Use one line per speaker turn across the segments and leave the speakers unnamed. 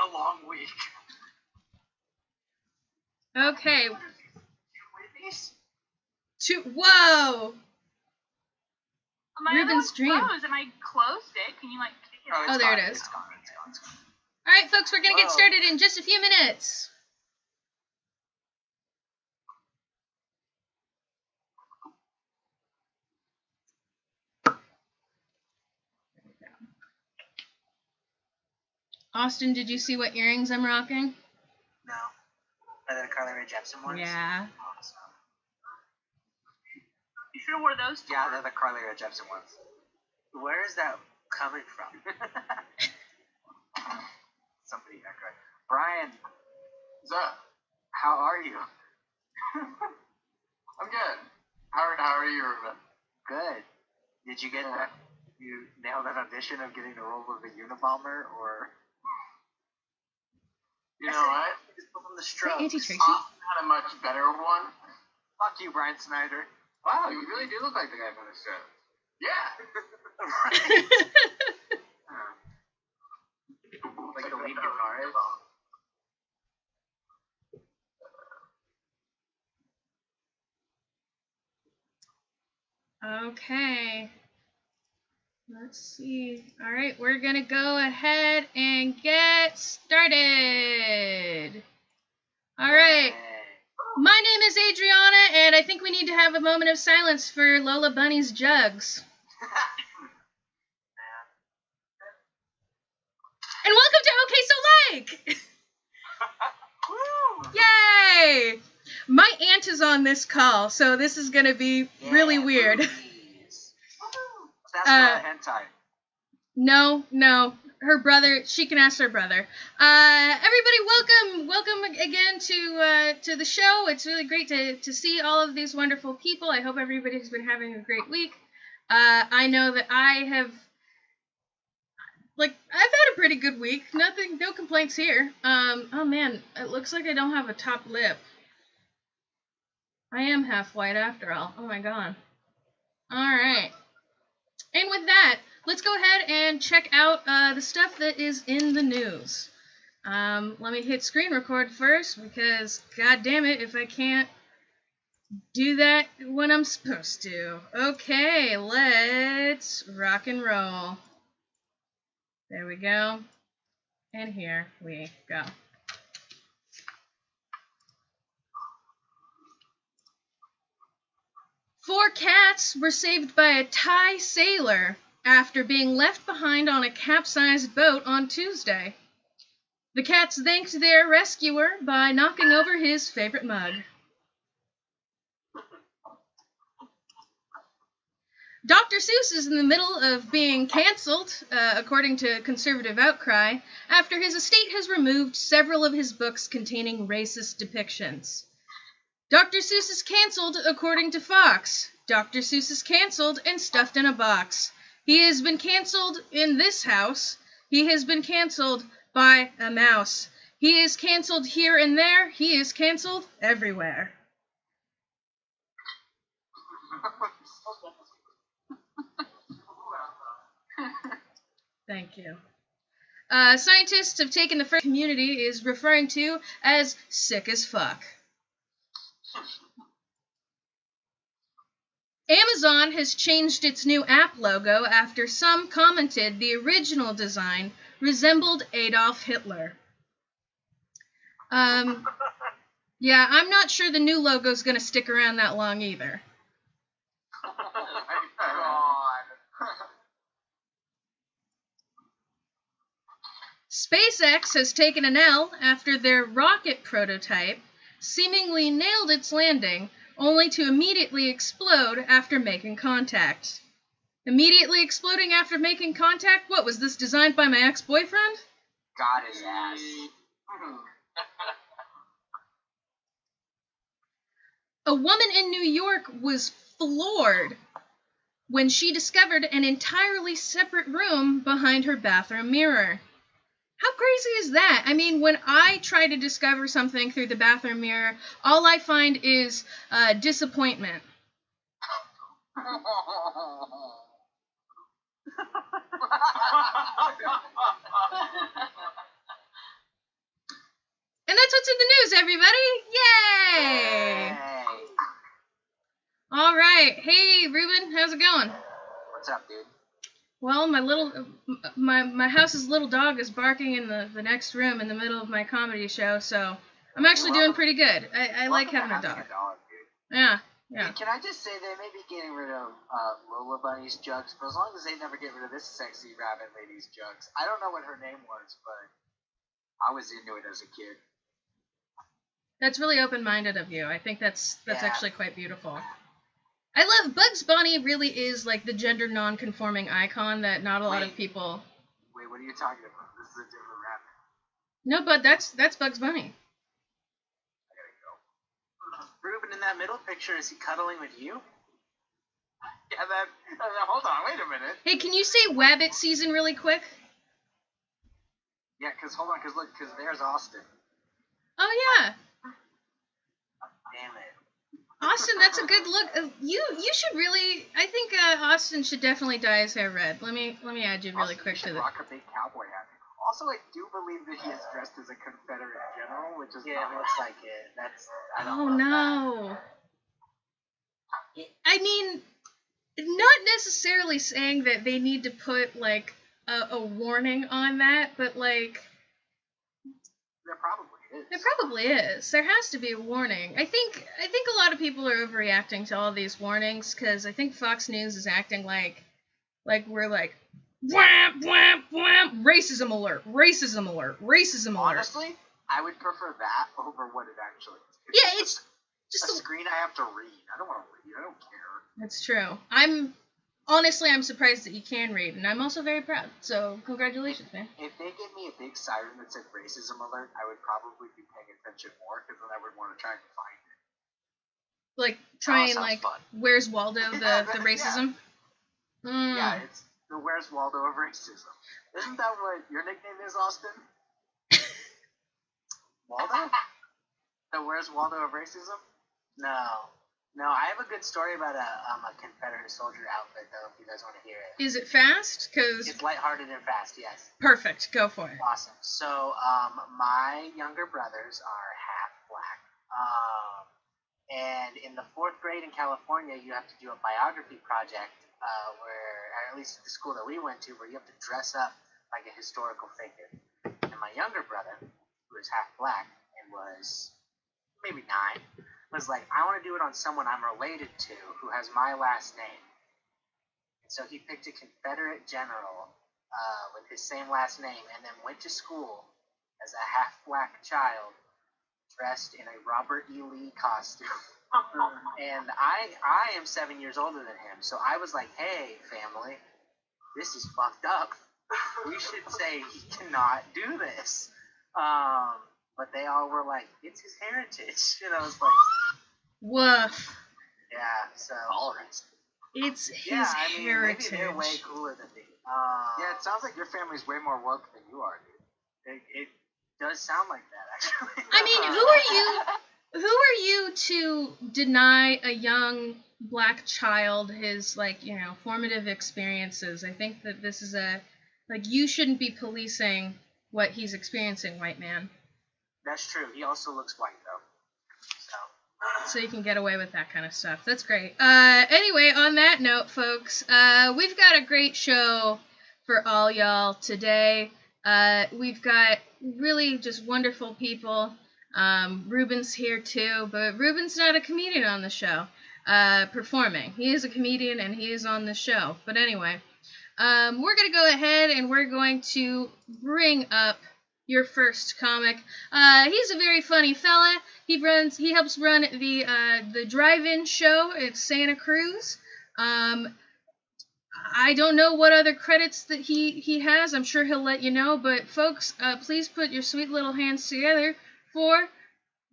a long week.
Okay. Whoa!
My
Ruben's
other
dream.
one froze and I closed it. Can you like kick it out?
Oh, there it is.
It's gone.
All right, folks, we're going to get started in just a few minutes. Austin, did you see what earrings I'm rocking?
No. Are they the Carly Rae Jepsen ones?
Yeah.
Awesome.
You should have wore those too.
Yeah, they're the Carly Rae Jepsen ones. Where is that coming from? Somebody echoed. Brian.
What's up?
How are you?
I'm good. How are you, Ruben?
Good. Did you get that? You nailed that audition of getting the role of the Unabomber, or?
You know what?
Just from the Strokes.
Auntie Tracy?
Austin had a much better one.
Fuck you, Brian Snyder.
Wow, you really do look like the guy from the show. Yeah.
Like the lead guitarist.
Okay. Let's see. All right, we're going to go ahead and get started. All right. My name is Adriana, and I think we need to have a moment of silence for Lola Bunny's jugs. And welcome to OK So Like! Yay! My aunt is on this call, so this is going to be really weird.
That's hentai.
No. Her brother, she can ask her brother. Everybody, welcome again to the show. It's really great to see all of these wonderful people. I hope everybody's been having a great week. I know that I've had a pretty good week. No complaints here. Oh man, it looks like I don't have a top lip. I am half white after all. Oh my god. All right. And with that, let's go ahead and check out the stuff that is in the news. Let me hit screen record first, because god damn it if I can't do that when I'm supposed to. Okay, let's rock and roll. There we go. And here we go. Four cats were saved by a Thai sailor after being left behind on a capsized boat on Tuesday. The cats thanked their rescuer by knocking over his favorite mug. Dr. Seuss is in the middle of being canceled, according to conservative outcry, after his estate has removed several of his books containing racist depictions. Dr. Seuss is canceled, according to Fox. Dr. Seuss is canceled and stuffed in a box. He has been canceled in this house. He has been canceled by a mouse. He is canceled here and there. He is canceled everywhere. Thank you. Scientists have taken the first community is referring to as sick as fuck. Amazon has changed its new app logo after some commented the original design resembled Adolf Hitler. Yeah, I'm not sure the new logo's going to stick around that long either. SpaceX has taken an L after their rocket prototype seemingly nailed its landing, only to immediately explode after making contact. Immediately exploding after making contact? What, was this designed by my ex-boyfriend?
Got his ass.
A woman in New York was floored when she discovered an entirely separate room behind her bathroom mirror. How crazy is that? I mean, when I try to discover something through the bathroom mirror, all I find is disappointment. that's what's in the news, everybody. Yay! All right. Hey, Ruben, how's it going?
What's up, dude?
Well, my house's little dog is barking in the next room in the middle of my comedy show, so I'm actually doing pretty good. I like having a dog. Yeah.
Hey, can I just say they may be getting rid of Lola Bunny's jugs, but as long as they never get rid of this sexy rabbit lady's jugs. I don't know what her name was, but I was into it as a kid.
That's really open-minded of you. I think that's actually quite beautiful. I love Bugs Bunny. Really is like the gender non-conforming icon that not a lot of people.
Wait, what are you talking about? This is a different rabbit.
No, but that's Bugs Bunny.
Ruben, in that middle picture, is he cuddling with you? Yeah, hold on, wait a minute.
Hey, can you say Wabbit season really quick?
Yeah, hold on, because there's Austin.
Oh, yeah.
Damn it.
Austin, that's a good look. You should really, I think Austin should definitely dye his hair red. Let me add you really quick to that.
Rock a big cowboy hat. Also, I do believe that he is dressed as a Confederate general, which is it looks like it. I don't know.
I mean, not necessarily saying that they need to put like a warning on that, but like
there probably is.
There probably is. There has to be a warning. I think a lot of people are overreacting to all these warnings because I think Fox News is acting like we're like. Wham, wham, wham, racism alert, racism alert, racism alert.
Honestly, I would prefer that over what it actually is.
Yeah, it's just
a screen I have to read. I don't want to read. I don't care.
That's true. I'm surprised that you can read, and I'm also very proud. So, congratulations, man.
If they gave me a big siren that said racism alert, I would probably be paying attention more because then I would want to try and find it.
Like, try and, like,
fun.
Where's Waldo, the racism?
Yeah. Yeah, it's the Where's Waldo of racism. Isn't that what your nickname is, Austin? Waldo? The Where's Waldo of racism? No, I have a good story about a Confederate soldier outfit, though, if you guys want to hear it.
Is it fast? Cause
it's lighthearted and fast, yes.
Perfect. Go for it.
Awesome. So, my younger brothers are half black. And in the 4th grade in California, you have to do a biography project where, or at least at the school that we went to, where you have to dress up like a historical figure. And my younger brother, who is half black and was maybe 9, was like, I want to do it on someone I'm related to who has my last name. And so he picked a Confederate general with his same last name and then went to school as a half-black child dressed in a Robert E. Lee costume. And I am 7 years older than him, so I was like, hey, family, this is fucked up. We should say he cannot do this. But they all were like, it's his heritage. And I was like,
woof.
Yeah, so. Tolerance.
It's his heritage.
Maybe they're way cooler than me. Yeah, it sounds like your family's way more woke than you are, dude. It does sound like that, actually.
I mean, who are you to deny a young black child his, like, you know, formative experiences? I think that this is you shouldn't be policing what he's experiencing, white man.
That's true. He also looks white, though.
So you can get away with that kind of stuff. That's great. Anyway, on that note, folks, we've got a great show for all y'all today. We've got really just wonderful people. Ruben's here too, but Ruben's not a comedian on the show, performing. He is a comedian and he is on the show. But anyway, we're going to go ahead and we're going to bring up your first comic. He's a very funny fella. He helps run the drive-in show at Santa Cruz. I don't know what other credits that he has. I'm sure he'll let you know. But folks, please put your sweet little hands together for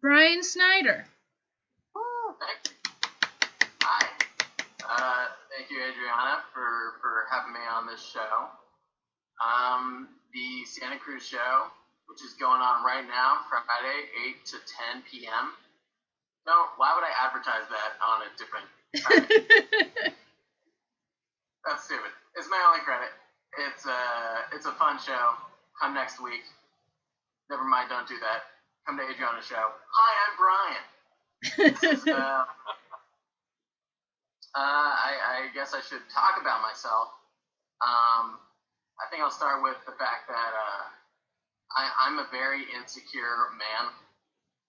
Brian Snyder.
Hi. Thank you, Adriana, for having me on this show. The Santa Cruz show, which is going on right now, Friday, 8 to 10 p.m. No, why would I advertise that on a different time? That's stupid. It's my only credit. It's a fun show. Come next week. Never mind, don't do that. come to Adriana's show. Hi, I'm Brian. I guess I should talk about myself. I think I'll start with the fact that I'm a very insecure man.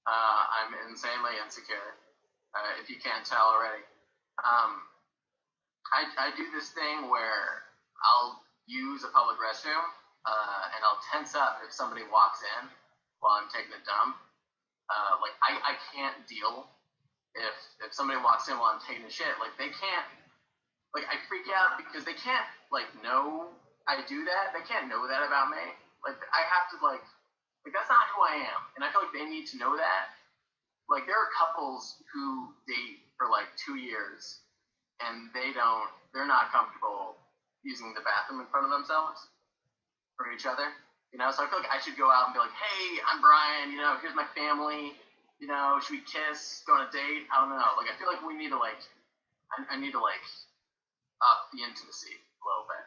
I'm insanely insecure, if you can't tell already. I do this thing where I'll use a public restroom, and I'll tense up if somebody walks in while I'm taking a dump. Like, I can't deal if somebody walks in while I'm taking a shit. Like, they can't, like, I freak out because they can't, like, know I do that. They can't know that about me. Like, I have to, like, that's not who I am. And I feel like they need to know that. Like, there are couples who date for, like, 2 years, and they're not comfortable using the bathroom in front of themselves or each other. You know, so I feel like I should go out and be like, hey, I'm Brian, you know, here's my family, you know, should we kiss, go on a date? I don't know. Like, I feel like we need to, like, I need to, like, up the intimacy a little bit.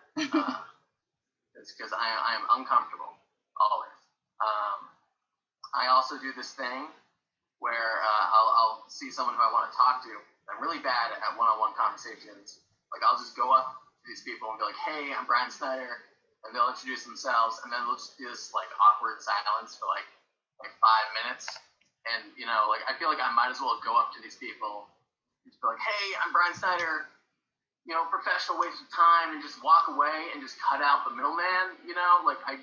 It's because I am uncomfortable, always. I also do this thing where I'll see someone who I want to talk to. I'm really bad at one-on-one conversations. Like, I'll just go up to these people and be like, hey, I'm Brian Snyder. And they'll introduce themselves, and then we'll just do this, like, awkward silence for, like 5 minutes. And, you know, like, I feel like I might as well go up to these people and just be like, hey, I'm Brian Snyder, you know, professional waste of time, and just walk away and just cut out the middleman, you know? Like, I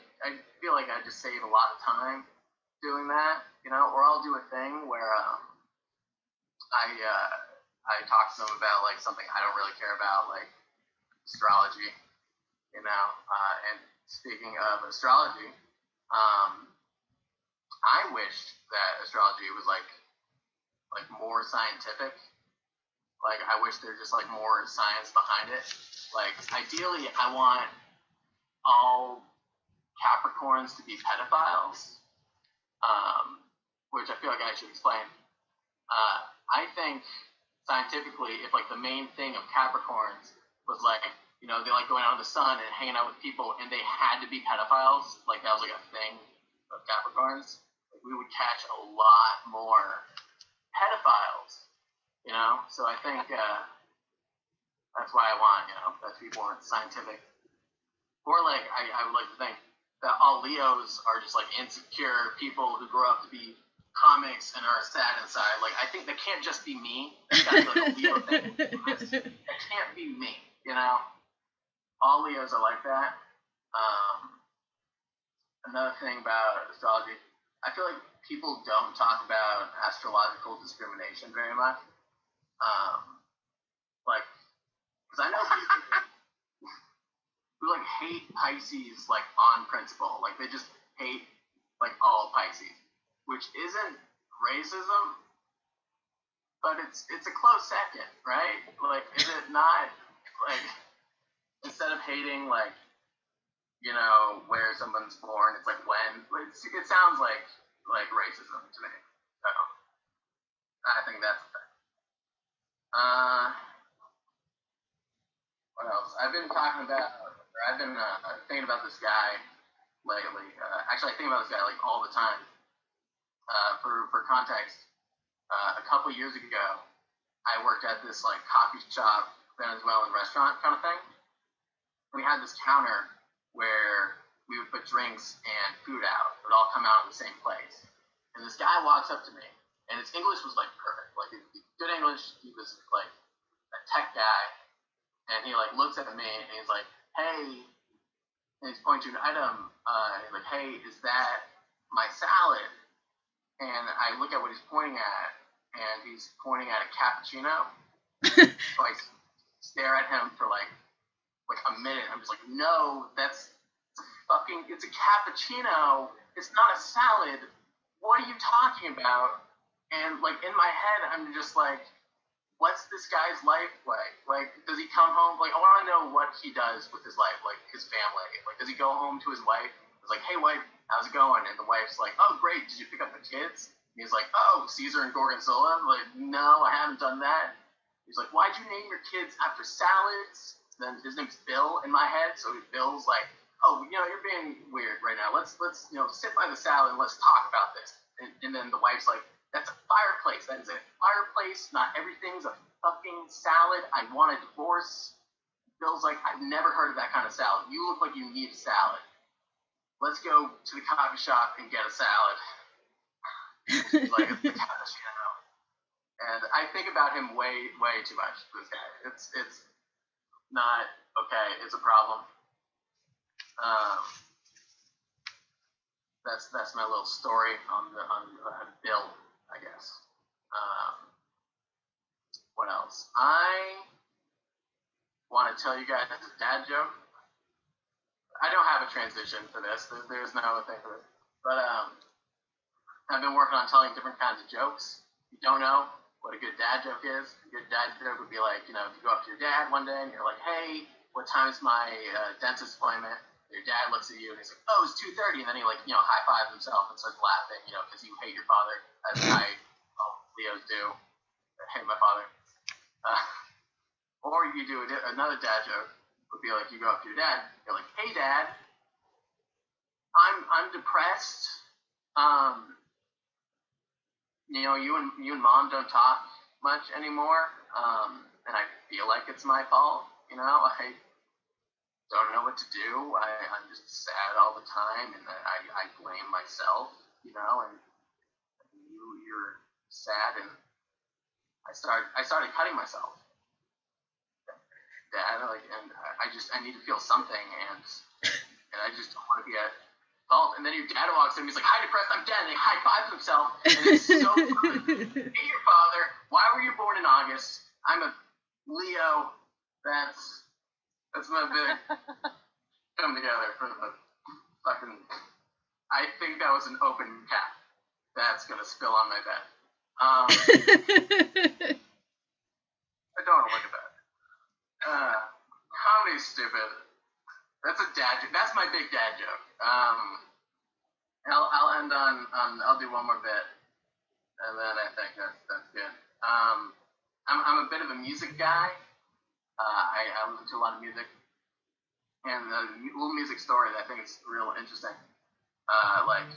feel like I just save a lot of time doing that, you know? Or I'll do a thing where I talk to them about, like, something I don't really care about, like astrology. You know, and speaking of astrology, I wished that astrology was like more scientific. Like, I wish there's just like more science behind it. Like, ideally, I want all Capricorns to be pedophiles, which I feel like I should explain. I think scientifically, if like the main thing of Capricorns was like, you know, they like going out in the sun and hanging out with people, and they had to be pedophiles. Like, that was like a thing of Capricorns. Like, we would catch a lot more pedophiles, you know? So I think that's why I want, you know, that to be more scientific. Or, like, I would like to think that all Leos are just, like, insecure people who grow up to be comics and are sad inside. Like, I think that can't just be me. That's got to be like a Leo thing. That can't be me, you know? All Leos are like that. Another thing about astrology, I feel like people don't talk about astrological discrimination very much. Like, because I know people who like hate Pisces like on principle. Like, they just hate like all Pisces, which isn't racism, but it's a close second, right? Like, is it not? Like, instead of hating, like, you know, where someone's born, it's like when. It sounds like racism to me. So, I think that's the thing. What else? I've been thinking about this guy lately. Actually, I think about this guy, like, all the time. For context, a couple years ago, I worked at this, like, coffee shop, Venezuelan restaurant kind of thing. We had this counter where we would put drinks and food out. It would all come out in the same place. And this guy walks up to me, and his English was, like, perfect. Like, good English. He was, like, a tech guy. And he, like, looks at me, and he's like, hey, and he's pointing to an item. He's like, hey, is that my salad? And I look at what he's pointing at, and he's pointing at a cappuccino. So I stare at him for, like a minute. I'm just like, no, it's a cappuccino. It's not a salad. What are you talking about? And, like, in my head, I'm just like, what's this guy's life like? Like, does he come home? Like, I want to know what he does with his life, like, his family. Like, does he go home to his wife? It's like, hey, wife, how's it going? And the wife's like, oh, great. Did you pick up the kids? And he's like, oh, Caesar and Gorgonzola? I'm like, no, I haven't done that. He's like, why'd you name your kids after salads? Then his name's Bill in my head, so Bill's like oh, you're being weird right now. Let's sit by the salad and let's talk about this. And then the wife's like, that's a fireplace. That is a fireplace. Not everything's a fucking salad. I want a divorce. Bill's like, I've never heard of that kind of salad. You look like you need a salad. Let's go to the coffee shop and get a salad. Like, it's the cappuccino. And I think about him way, way too much, this guy. It's not okay. It's a problem. That's my little story on Bill, I guess. What else? I want to tell you guys a dad joke. I don't have a transition for this. There's no thing for this. But I've been working on telling different kinds of jokes. If you don't know what a good dad joke is, a good dad joke would be like, if you go up to your dad one day and you're like, hey, what time is my dentist appointment? Your dad looks at you and he's like, oh, it's 2:30, and then he high fives himself and starts laughing, because you hate your father, as Leos do. I hate my father. Or you do another dad joke would be like, you go up to your dad, you're like, hey dad, I'm depressed. You and mom don't talk much anymore, and I feel like it's my fault. I don't know what to do. I'm just sad all the time, and I blame myself. And you're sad, and I started cutting myself. Dad, and I need to feel something, and I just don't want to be at fault. And then your dad walks in and he's like, hi, depressed, I'm dead, and he high-fives himself, and it's so good. Hey, your father, why were you born in August? I'm a Leo. That's my big come together for the fucking, I think that was an open cap. That's gonna spill on my bed. I don't want to look at that. Comedy's stupid. That's a dad joke. That's my big dad joke. I'll end on I'll do one more bit, and then I think that's good. I'm a bit of a music guy. I listen to a lot of music, and a little music story that I think is real interesting. Like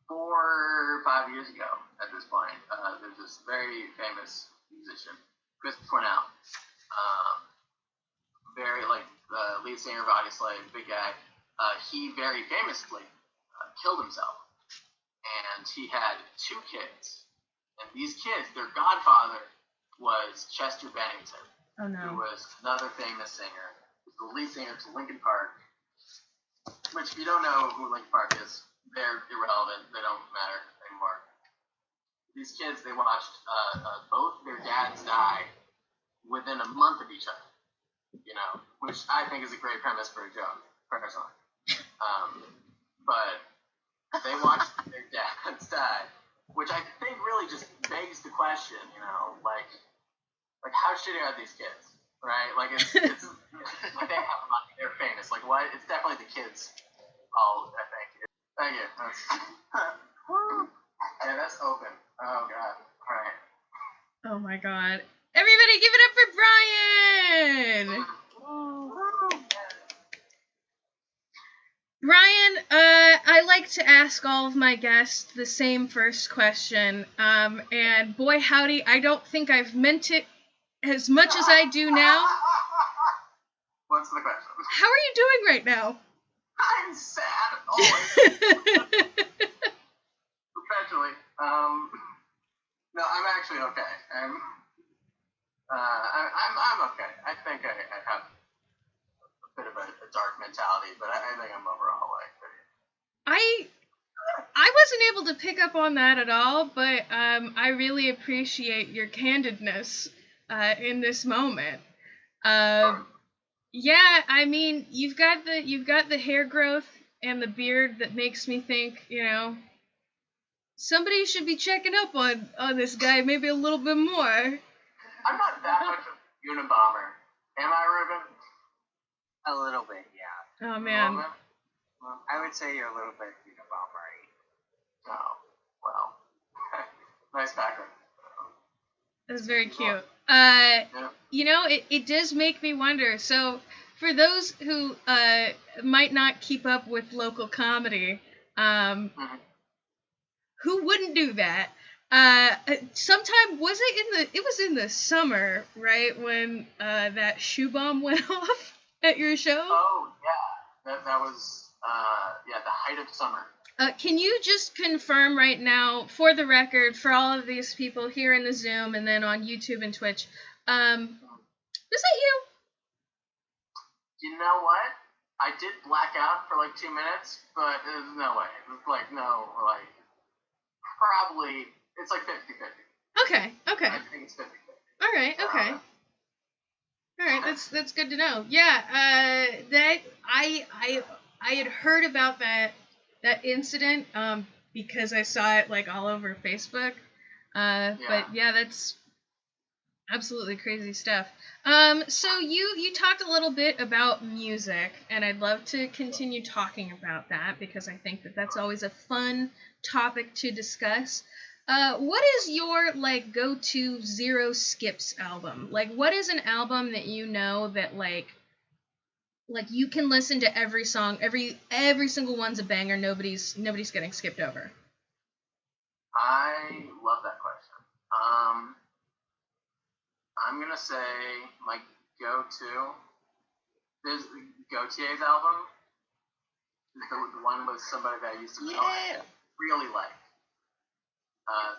4 or 5 years ago, at this point, there's this very famous musician, Chris Cornell. Very the lead singer of Audioslave, big guy. He very famously killed himself, and he had 2 kids. And these kids, their godfather was Chester Bennington, who was another famous singer, the lead singer to Linkin Park. Which, if you don't know who Linkin Park is, they're irrelevant. They don't matter anymore. These kids, they watched both their dads die within a month of each other. Which I think is a great premise for a joke, personally. But they watched their dads die, which I think really just begs the question, like how shitty are these kids, right? It's they have money, they're famous. What? It's definitely the kids' fault, I think. Thank you. That's open. Oh god. All right.
Oh my god. Everybody give it up for Brian! Brian, I like to ask all of my guests the same first question, and boy howdy, I don't think I've meant it as much as I do now.
What's the question?
How are you doing right now?
I'm sad, always. Perpetually. No, I'm actually okay. I'm okay. I think I have a bit of a dark mentality, but I think I'm overall pretty.
I wasn't able to pick up on that at all, but I really appreciate your candidness in this moment. Yeah, I mean, you've got the hair growth and the beard that makes me think, somebody should be checking up on this guy maybe a little bit more.
I'm not that much of a Unabomber. Am I, Ruben?
A little bit, yeah.
Oh, man.
Well, I would say you're a little bit Unabomber-y.
Oh, well. Nice background.
That's very cute. It does make me wonder. So, for those who might not keep up with local comedy, who wouldn't do that? Sometime it was in the summer, right, when that shoe bomb went off at your show?
Oh yeah, that was the height of summer.
Can you just confirm right now, for the record, for all of these people here in the Zoom and then on YouTube and Twitch, was that you?
You know what? I did black out for like 2 minutes, but there's no way. Probably, it's like 50-50.
Okay.
I think it's 50-50.
All right, okay. All right, that's good to know. Yeah, that I had heard about that incident because I saw it like all over Facebook. But yeah, that's absolutely crazy stuff. So you talked a little bit about music, and I'd love to continue talking about that because I think that that's always a fun topic to discuss. What is your like go-to Zero Skips album? Like, what is an album that you know that like you can listen to every song, every single one's a banger. Nobody's getting skipped over.
I love that question. I'm gonna say my go-to is Gautier's album. The one with somebody that I used to know. I really like.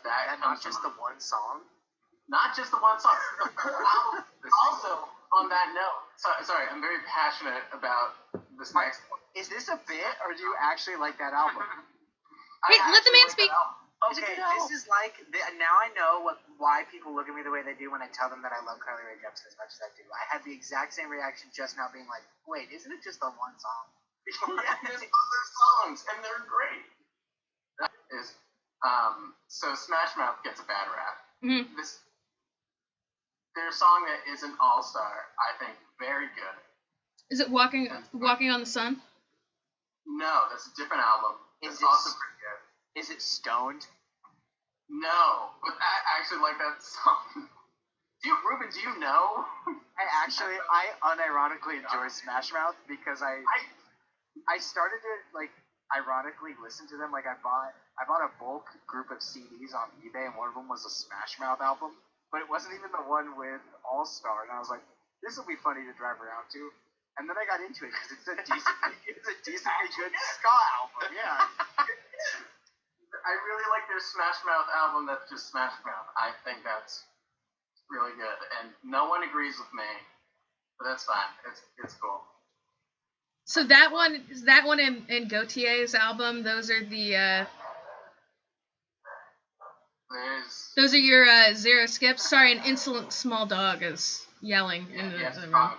That not just the one song.
Not just the one song. The whole album. Also, on that note, sorry, I'm very passionate about this next one.
Is this a bit, or do you actually like that album?
Hey, let the man speak.
Okay, this is like now I know why people look at me the way they do when I tell them that I love Carly Rae Jepsen as much as I do. I had the exact same reaction just now, being like, "Wait, isn't it just the one song?"
Yeah, there's other songs, and they're great. So Smash Mouth gets a bad rap.
Mm-hmm.
Their song that isn't all-star, I think, very good.
Is it Walking on the Sun?
No, that's a different album. It's also pretty good.
Is it Stoned?
No, but I actually like that song. Ruben, do you know?
I unironically enjoy Smash Mouth because I started to like ironically listen to them. Like I bought a bulk group of CDs on eBay, and one of them was a Smash Mouth album, but it wasn't even the one with All Star. And I was like, this will be funny to drive around to. And then I got into it because it's a decently good ska album. Yeah.
I really like their Smash Mouth album that's just Smash Mouth. I think that's really good. And no one agrees with me, but that's fine. It's cool.
So that one in Gautier's album, those are the those are your Zero Skips. Sorry, an insolent small dog is yelling in the room.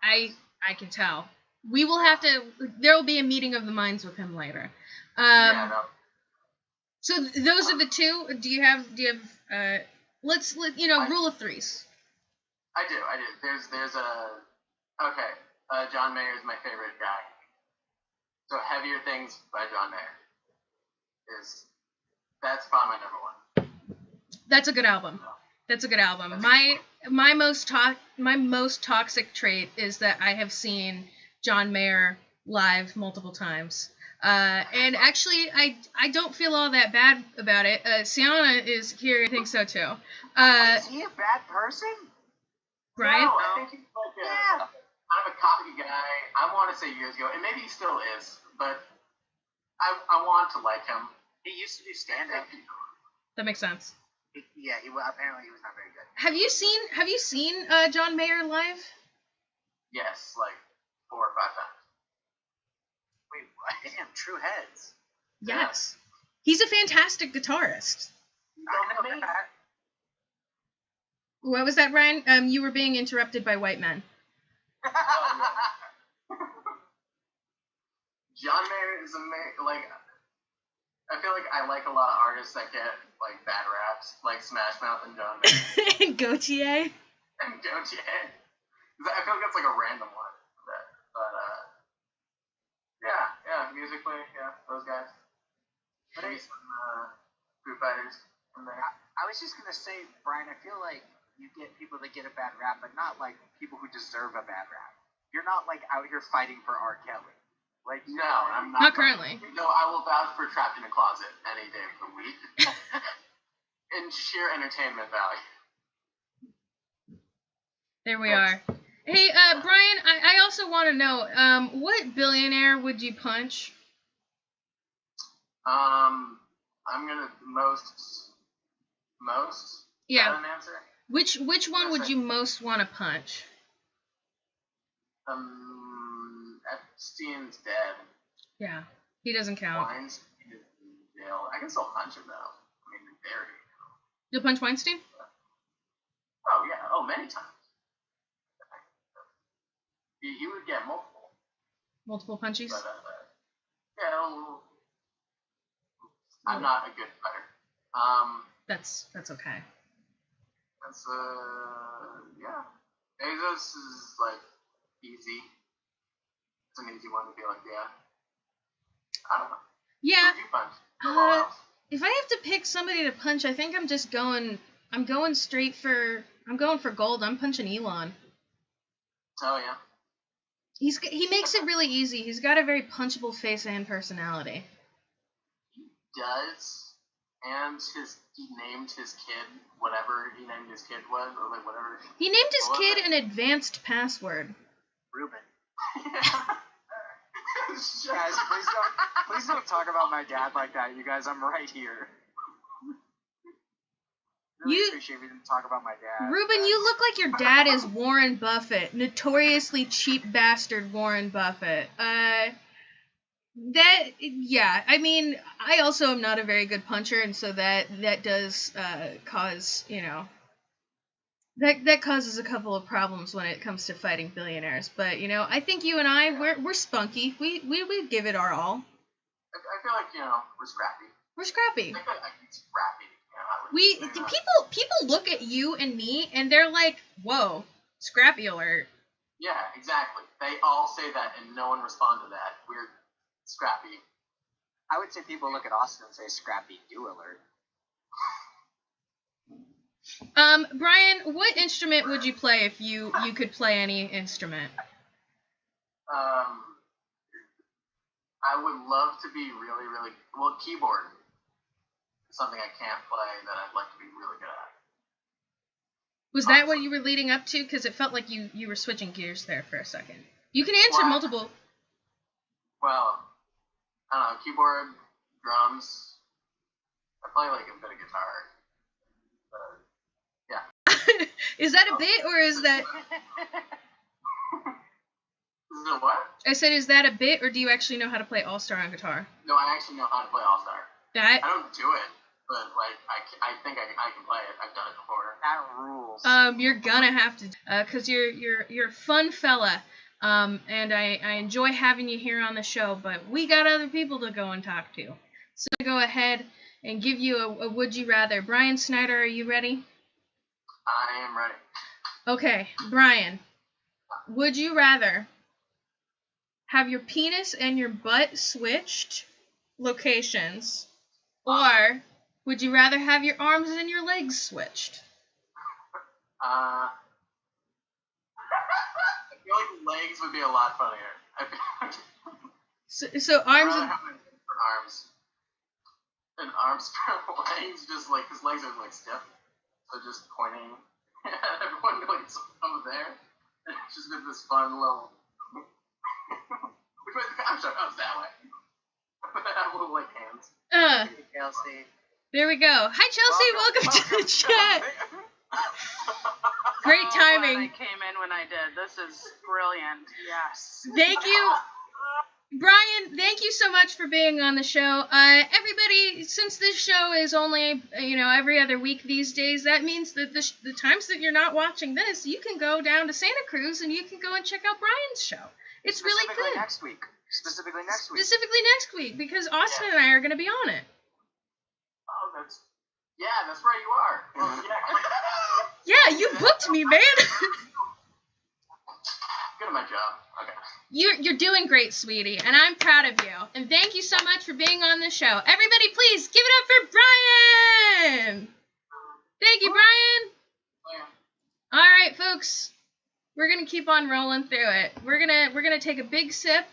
I can tell. We will have to. There will be a meeting of the minds with him later. So those are the two. Do you have rule of threes?
I do. There's John Mayer is my favorite guy. So Heavier Things by John Mayer that's probably my number one.
That's a good album. My most toxic trait is that I have seen John Mayer live multiple times. And actually, I don't feel all that bad about it. Sienna is here. I think so too.
Is he a bad person?
Brian?
No, I think he's like kind of a cocky guy. I want to say years ago, and maybe he still is, but I want to like him.
He used to do stand-up.
That makes sense.
Apparently he was not very good.
Have you seen John Mayer live?
Yes, like 4 or 5 times.
Wait, what? Damn, true heads.
Yes. He's a fantastic guitarist. What was that, Ryan? You were being interrupted by white men.
John Mayer is like, I feel like I like a lot of artists that get like bad raps, like Smash Mouth and John Mayer.
And Gautier.
I feel like that's like a random one. But musically, those guys. Maybe some Foo Fighters from there.
I was just gonna say, Brian, I feel like you get people that get a bad rap, but not like people who deserve a bad rap.
You're not like out here fighting for R. Kelly. Like,
No, I'm not.
Not currently.
No, I will vouch for Trapped in a Closet any day of the week. In sheer entertainment value.
There we are. Hey, Brian, I also want to know, what billionaire would you punch?
I'm gonna most.
Yeah.
Is that an answer?
Which one would you most want to punch?
Epstein's dead.
Yeah, he doesn't count.
Weinstein is in jail. I can still punch him though. I mean, in theory.
You'll punch Weinstein?
Oh yeah. Oh, many times. He would get multiple.
Multiple punchies?
But yeah, I'm not a good fighter.
That's okay.
That's yeah. Bezos is like easy. It's an easy one to be like, yeah. I don't know.
Yeah.
Who would you punch?
If I have to pick somebody to punch, I think I'm going for gold. I'm punching Elon.
Oh yeah.
He makes it really easy. He's got a very punchable face and personality.
He does, and he named his kid whatever he named his kid was, or like whatever.
He named his kid an advanced password.
Ruben.
Guys,
Guys, please don't talk about my dad like that, you guys. I'm right here. Really appreciate we didn't talk about my dad.
Ruben, you look like your dad is Warren Buffett, notoriously cheap bastard Warren Buffett. I mean, I also am not a very good puncher, and so that does cause, that causes a couple of problems when it comes to fighting billionaires. But I think you and I, we're spunky. We give it our all.
I feel like we're scrappy.
We're scrappy.
I feel like it's scrappy.
People look at you and me and they're like, whoa, scrappy alert.
Yeah, exactly. They all say that and no one responds to that. We're scrappy.
I would say people look at Austin and say scrappy do alert.
Brian, what instrument would you play if you could play any instrument?
I would love to be really, really well. Keyboard is something I can't play that I'd like to be really good at.
Was that what you were leading up to? Because it felt like you were switching gears there for a second. You can answer multiple.
Well, I don't know. Keyboard, drums. I play like a bit of guitar. Yeah.
Is that a bit or is that?
Is it what?
I said, is that a bit or do you actually know how to play All-Star on guitar?
No, I actually know how to play All-Star.
That?
I don't do it, but like I think I can play it. I've done it before.
That rules.
You're gonna have to, cause you're a fun fella. And I enjoy having you here on the show, but we got other people to go and talk to. So I'm gonna go ahead and give you a would you rather. Brian Snyder, are you ready?
I am ready.
Okay, Brian, would you rather have your penis and your butt switched locations, or would you rather have your arms and your legs switched?
I feel like legs would be a lot funnier.
So arms and
arms. And arms for legs, just like, his legs are like stiff. So just pointing at everyone like over there. It's just been this fun little. Which way the cop show goes that way. Have little like hands.
Chelsea.
There we go. Hi Chelsea, welcome to the chat. Great timing.
I came in when I did. This is brilliant. Yes.
Thank you. Brian, thank you so much for being on the show. Everybody, since this show is only, every other week these days, that means that the times that you're not watching this, you can go down to Santa Cruz and you can go and check out Brian's show. It's really good.
Specifically next week.
Specifically next week, because Austin and I are going to be on it.
Oh, that's right, you are. Well,
yeah, you booked me, man.
Good at my job. Okay.
You're doing great, sweetie, and I'm proud of you. And thank you so much for being on the show. Everybody, please give it up for Brian. Thank you, Brian.
Yeah.
All right, folks. We're gonna keep on rolling through it. We're gonna take a big sip.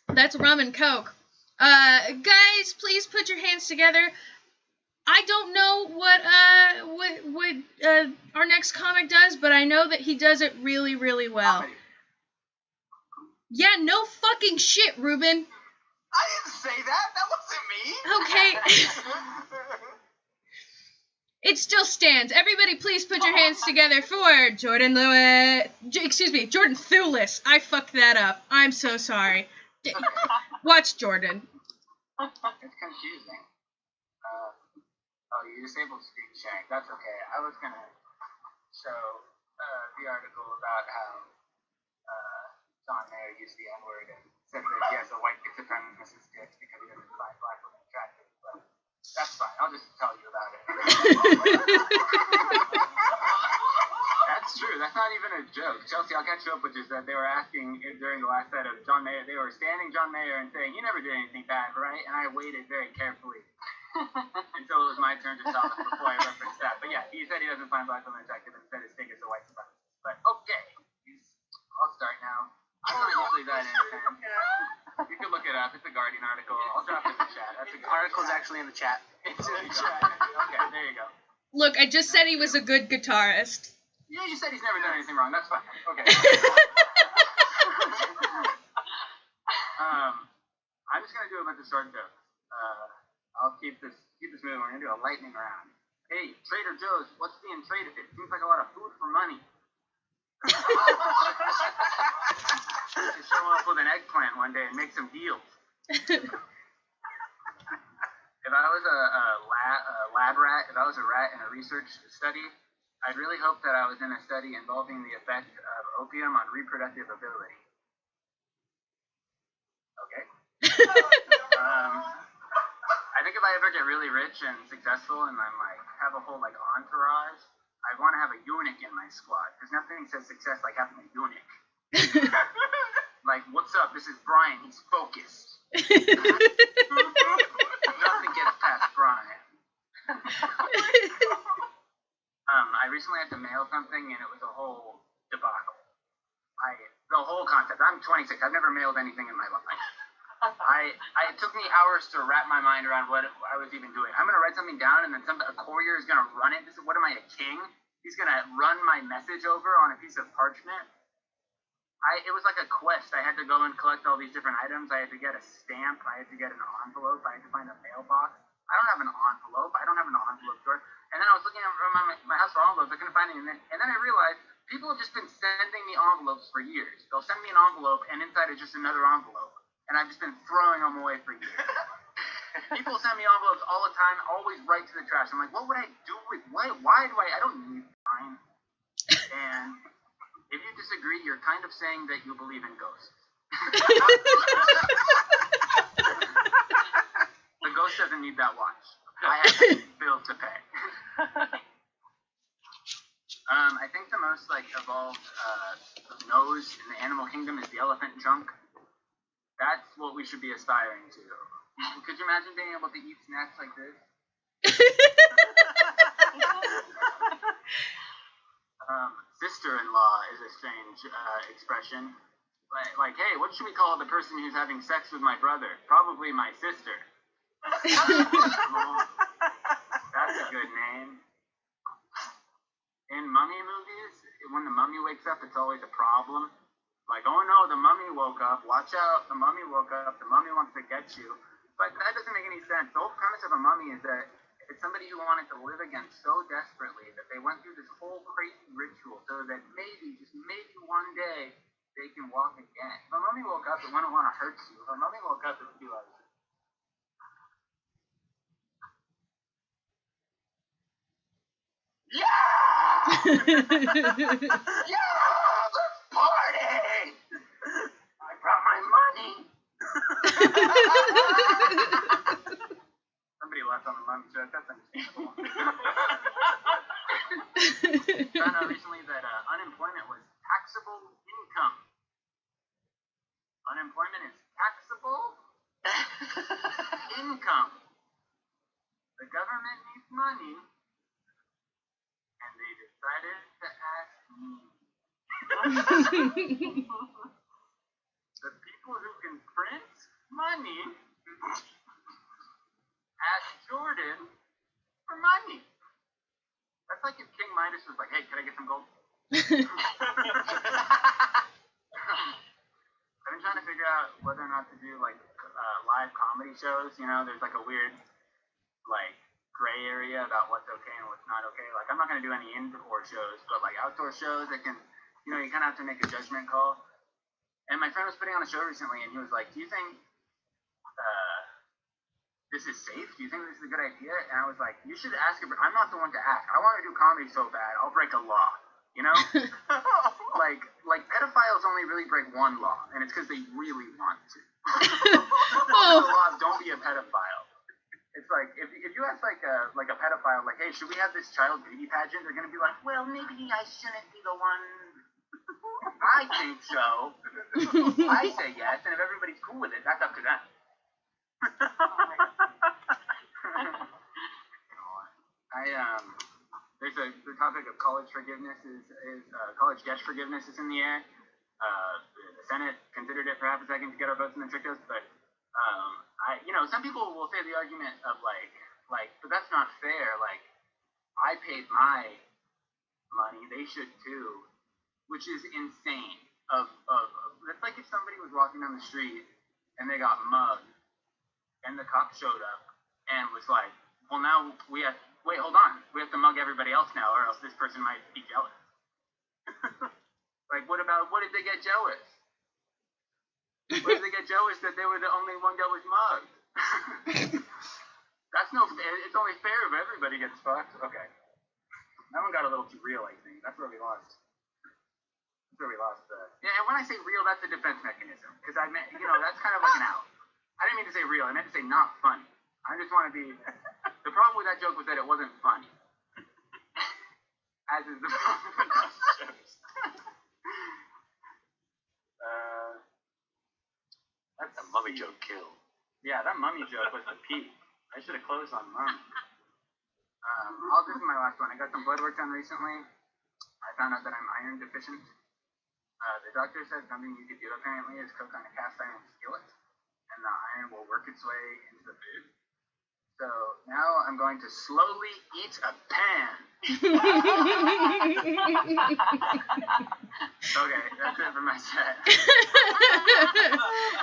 That's rum and coke. Guys, please put your hands together. I don't know what our next comic does, but I know that he does it really, really well. Yeah, no fucking shit, Ruben.
I didn't say that. That wasn't me.
Okay. It still stands. Everybody, please put your hands together for Jordan Thewlis. I fucked that up. I'm so sorry. Watch Jordan.
It's confusing. You disabled screen sharing. That's okay. I was gonna show the article about how John Mayer used the N-word and said that he has a white supremacist dick because he doesn't find black women attractive. But that's fine. I'll just tell you about it. That's true. That's not even a joke. Chelsea, I'll catch you up, which is that they were asking during the last set of John Mayer, they were standing John Mayer and saying, "You never did anything bad, right?" And I waited very carefully until it was my turn to talk before I referenced that. But yeah, he said he doesn't find black women attractive and said his dick is a white supremacist. But okay, I'll start now. I'm not usually that intense. You can look it up. It's a Guardian article. I'll drop it in the chat. That's a good
Article's actually in the chat.
It's in the chat. Okay, there you go.
Look, I just said he was a good guitarist.
Yeah, you said he's never done anything wrong. That's fine. Okay. I'm just gonna do a bunch of short jokes. I'll keep this moving. We're gonna do a lightning round. Hey, Trader Joe's, what's being traded? It seems like a lot of food for money. Just show up with an eggplant one day and make some deals. If I was a lab rat, if I was a rat in a research study, I'd really hope that I was in a study involving the effect of opium on reproductive ability. Okay. I think if I ever get really rich and successful and I'm like have a whole like entourage, I want to have a eunuch in my squad because nothing says success like having a eunuch. Like, what's up? This is Brian. He's focused. Nothing gets past Brian. I recently had to mail something and it was a whole debacle. The whole concept. I'm 26. I've never mailed anything in my life. It took me hours to wrap my mind around what I was even doing. I'm gonna write something down, and then a courier is gonna run it. What am I, a king? He's gonna run my message over on a piece of parchment. It was like a quest. I had to go and collect all these different items. I had to get a stamp. I had to get an envelope. I had to find a mailbox. I don't have an envelope. I don't have an envelope drawer. And then I was looking around my house for envelopes. I couldn't find any. And then I realized people have just been sending me envelopes for years. They'll send me an envelope, and inside is just another envelope. And I've just been throwing them away for years. People send me envelopes all the time, always right to the trash. I'm like, what would I do with, why do I don't need mine. And if you disagree, you're kind of saying that you believe in ghosts. The ghost doesn't need that watch. I have bills to pay. I think the most evolved nose in the animal kingdom is the elephant trunk. That's what we should be aspiring to. Could you imagine being able to eat snacks like this? Sister-in-law is a strange expression. Like, hey, what should we call the person who's having sex with my brother? Probably my sister. That's a good name. In mummy movies, when the mummy wakes up, it's always a problem. Like, oh no, the mummy woke up. Watch out, the mummy woke up. The mummy wants to get you. But that doesn't make any sense. The whole premise of a mummy is that it's somebody who wanted to live again so desperately that they went through this whole crazy ritual so that maybe, just maybe one day, they can walk again. If a mummy woke up, it wouldn't want to hurt you. If a mummy woke up, it would be like, yeah! Yeah! Let's party! I brought my money! Somebody left on the mummy joke. That's understandable. Found out recently that unemployment was taxable income. Unemployment is taxable income. The government needs money, and they just decided to ask me. The people who can print money ask Jordan for money. That's like if King Midas was like, hey, can I get some gold? I've been trying to figure out whether or not to do like live comedy shows. You know, there's like a weird like gray area about what's okay and what's not okay. Like I'm not gonna do any indoor shows, but like outdoor shows, that can, you know, you kind of have to make a judgment call. And my friend was putting on a show recently, and he was like, do you think this is safe? Do you think this is a good idea? And I was like, you should ask him. I'm not the one to ask. I want to do comedy so bad, I'll break a law. You know? like pedophiles only really break one law, and it's because they really want to. The law of don't be a pedophile. It's like, if you ask like a pedophile, like, hey, should we have this child beauty pageant? They're going to be like, well, maybe I shouldn't be the one. I think so. I say yes, and if everybody's cool with it, that's up to them. There's the topic of college forgiveness is college debt forgiveness is in the air. The Senate considered it for half a second to get our votes in the trictos, but some people will say the argument of like, but that's not fair. Like, I paid my money, they should too, which is insane. That's like if somebody was walking down the street and they got mugged, and the cop showed up and was like, well, now hold on, we have to mug everybody else now, or else this person might be jealous. Like, what did they get jealous? What did they get jealous that they were the only one that was mugged? It's only fair if everybody gets fucked. Okay. That one got a little too real, I think. That's where we lost. Yeah, and when I say real, that's a defense mechanism. Because I meant, that's kind of like an out. I didn't mean to say real, I meant to say not funny. I just want to be... The problem with that joke was that it wasn't funny. As is the problem with most jokes. That's
the mummy joke killed.
Yeah, that mummy joke was the peak. I should have closed on mummy. This is my last one. I got some blood work done recently. I found out that I'm iron deficient. The doctor said something you could do apparently is cook on a cast iron skillet, and the iron will work its way into the food. So now I'm going to slowly eat a pan. Okay, that's it for my set.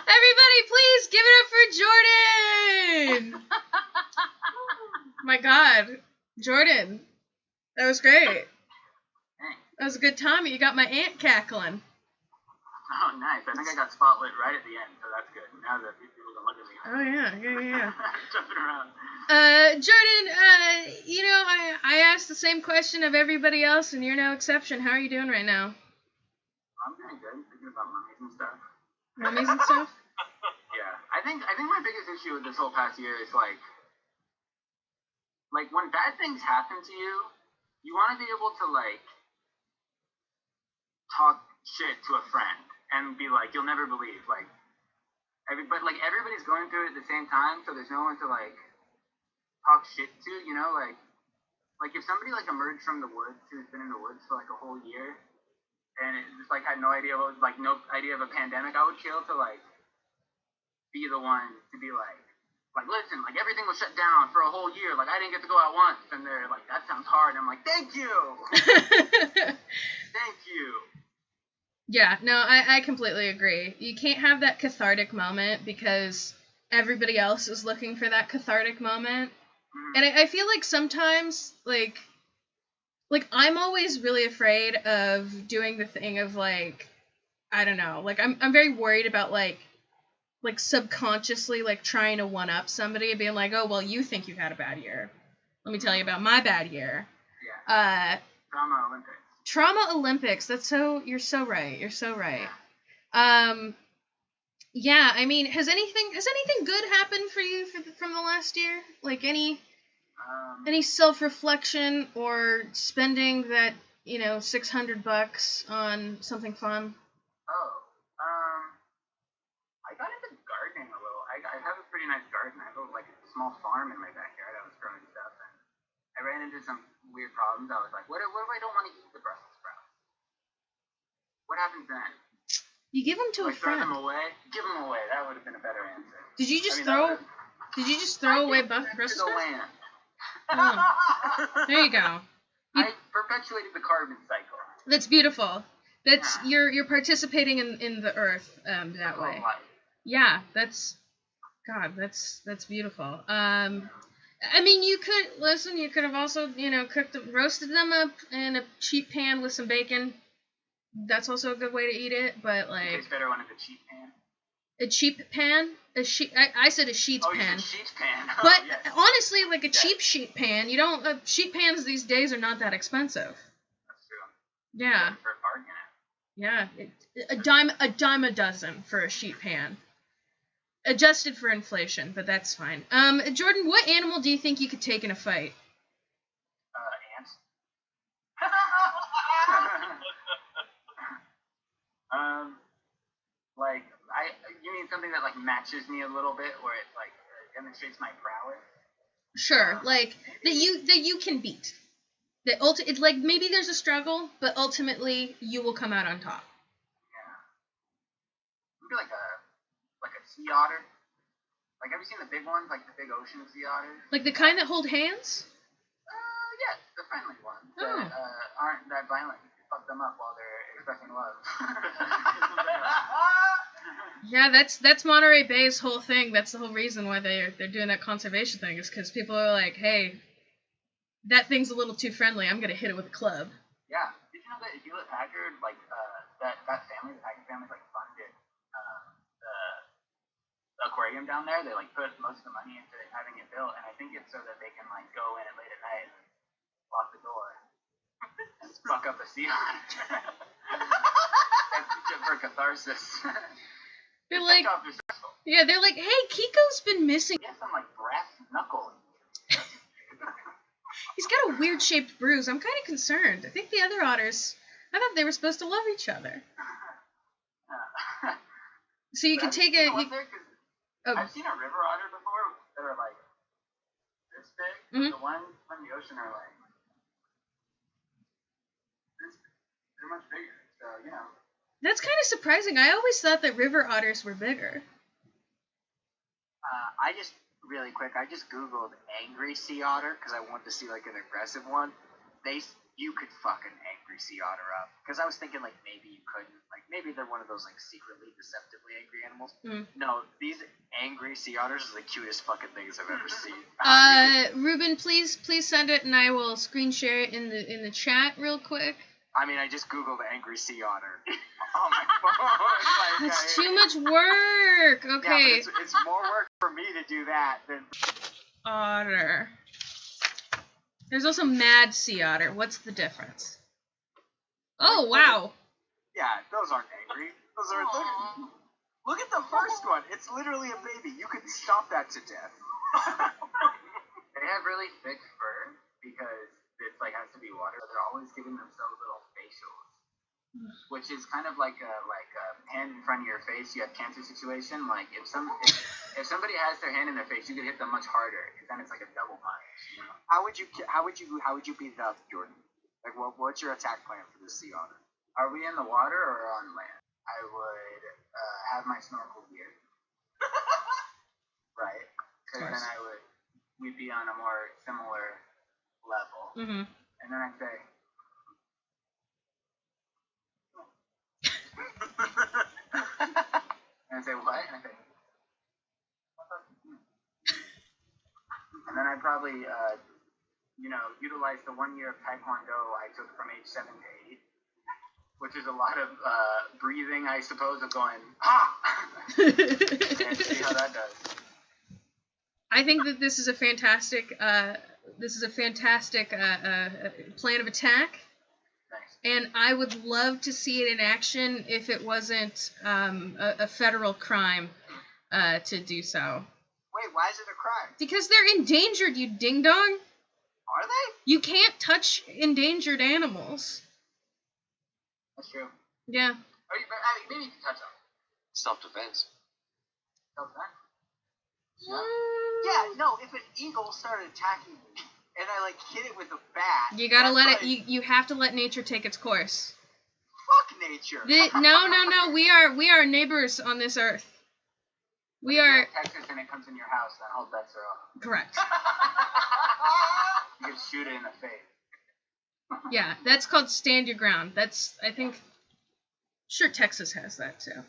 Everybody, please give it up for Jordan! My God, Jordan, that was great. That was a good time. You got my aunt cackling.
Oh, nice. I think I got spotlit right at the end, so that's good. Now that people can look at me.
Oh, yeah.
Jumping around.
Jordan, I asked the same question of everybody else, and you're no exception. How are you doing right now?
I'm doing good. Thinking about mummies and stuff.
Mummies and stuff?
Yeah. I think my biggest issue with this whole past year is like when bad things happen to you, you want to be able to talk shit to a friend and be like, you'll never believe, everybody's going through it at the same time, so there's no one to talk shit to, like if somebody emerged from the woods who's been in the woods for a whole year and it just had no idea what was no idea of a pandemic, I would kill to be the one to be listen, everything was shut down for a whole year, I didn't get to go out once, and they're like, that sounds hard, and I'm like, thank you. Thank you.
Yeah, no, I completely agree. You can't have that cathartic moment because everybody else is looking for that cathartic moment. And I feel like sometimes, I'm always really afraid of doing the thing of, I don't know, I'm very worried about, subconsciously, trying to one-up somebody and being like, oh, well, you think you've had a bad year. Let me tell you about my bad year.
Yeah. Trauma Olympics.
Trauma Olympics. You're so right. Yeah, I mean, has anything good happened for you from the last year? Any self-reflection or spending that, $600 on something fun?
I got into gardening a little. I have a pretty nice garden. I have a small farm in my backyard. I was growing stuff, and I ran into some weird problems. I was like, what if I don't want to eat the Brussels sprouts? What happens then?
You give them to
Do
a
I throw
friend.
them away? Give them away. That would have been a better answer.
Did you just
I mean,
Did you just throw away Brussels
to the
sprouts?
land.
Oh, there you go.
I perpetuated the carbon cycle.
That's beautiful. That's you're participating in the earth that way.
Life.
Yeah, that's beautiful. I mean, you could have also, roasted them up in a cheap pan with some bacon. That's also a good way to eat it, but
It tastes better when it's a cheap pan.
a cheap pan, I said a sheets
Oh, you
pan.
said sheet pan. Oh,
But
yes.
honestly, like a cheap sheet pan, sheet pans these days are not that expensive.
That's true.
Yeah.
For a bargain.
Yeah, a dime a dozen for a sheet pan. Adjusted for inflation, but that's fine. Jordan, what animal do you think you could take in a fight?
Ants. You mean something that like matches me a little bit, where it like demonstrates my prowess?
Sure, like that you can beat. That like maybe there's a struggle, but ultimately you will come out on top.
Yeah. Maybe like a sea otter. Like, have you seen the big ones, like the big ocean sea otters?
Like the kind that hold hands?
Yeah, the friendly ones
Oh.
that aren't that violent. You can fuck them up while they're expressing love.
Yeah, that's Monterey Bay's whole thing. That's the whole reason why they're doing that conservation thing, is because people are like, hey, that thing's a little too friendly. I'm gonna hit it with a club.
Yeah. Did you know that Hewlett Packard, like that family, the Packard family, like funded the aquarium down there? They like put most of the money into having it built, and I think it's so that they can like go in late at night and lock the door and fuck up a sea otter. For catharsis.
They're like,
That job's stressful.
yeah, they're like, hey, Kiko's been missing.
He has some like brass knuckle.
He's got a weird shaped bruise. I'm kind of concerned. I think the other otters, I thought they were supposed to love each other. So you could take a.
I've seen a river otter before that are like this big.
Mhm.
The ones in the ocean are like this big. They're much bigger. So,
That's kind of surprising. I always thought that river otters were bigger.
I just really quick. I just googled angry sea otter because I wanted to see like an aggressive one. You could fuck an angry sea otter up because I was thinking like maybe you couldn't. Like maybe they're one of those like secretly deceptively angry animals. No, these angry sea otters are the cutest fucking things I've ever seen.
Ruben, please send it, and I will screen share it in the chat real quick.
I mean, I just googled angry sea otter on my phone.
That's too much work. Okay.
Yeah, but it's more work for me to do that than
Otter. There's also mad sea otter. What's the difference? Oh, wow.
Yeah, those aren't angry. Those are look at the first one. It's literally a baby. You could stomp that to death.
they have really thick fur because it's like has to be water. So they're always giving themselves little facials, which is kind of like a hand in front of your face. You have cancer situation. Like if somebody has their hand in their face, you could hit them much harder. Because then it's like a double punch.
How would you beat it up, Jordan? Like what's your attack plan for this sea otter?
Are we in the water or on land? I would have my snorkel gear. Right. Because then we'd be on a more similar level.
Mm-hmm.
And then I'd say, and I'd say, what? And I'd say, and then I'd probably, utilize the 1 year of Taekwondo I took from age 7 to 8, which is a lot of breathing, I suppose, of going, ha! And see how that does.
I think that this is a fantastic plan of attack.
Nice.
And I would love to see it in action if it wasn't a federal crime to do so.
Wait, why is it a crime?
Because they're endangered, you ding-dong.
Are they?
You can't touch endangered animals.
That's true.
Yeah.
Maybe you can touch them.
Self-defense.
Self-defense?
Yeah, no, if an eagle started attacking me
and I like hit it with a bat.
You gotta
That's
let
like,
it. You have to let nature take its course.
Fuck nature.
No. We are neighbors on this earth. We
If you're
are
in Texas and it comes in your house, then all bets are off.
correct.
You can shoot it in the face.
Yeah, that's called stand your ground. That's I think. Sure, Texas has that too.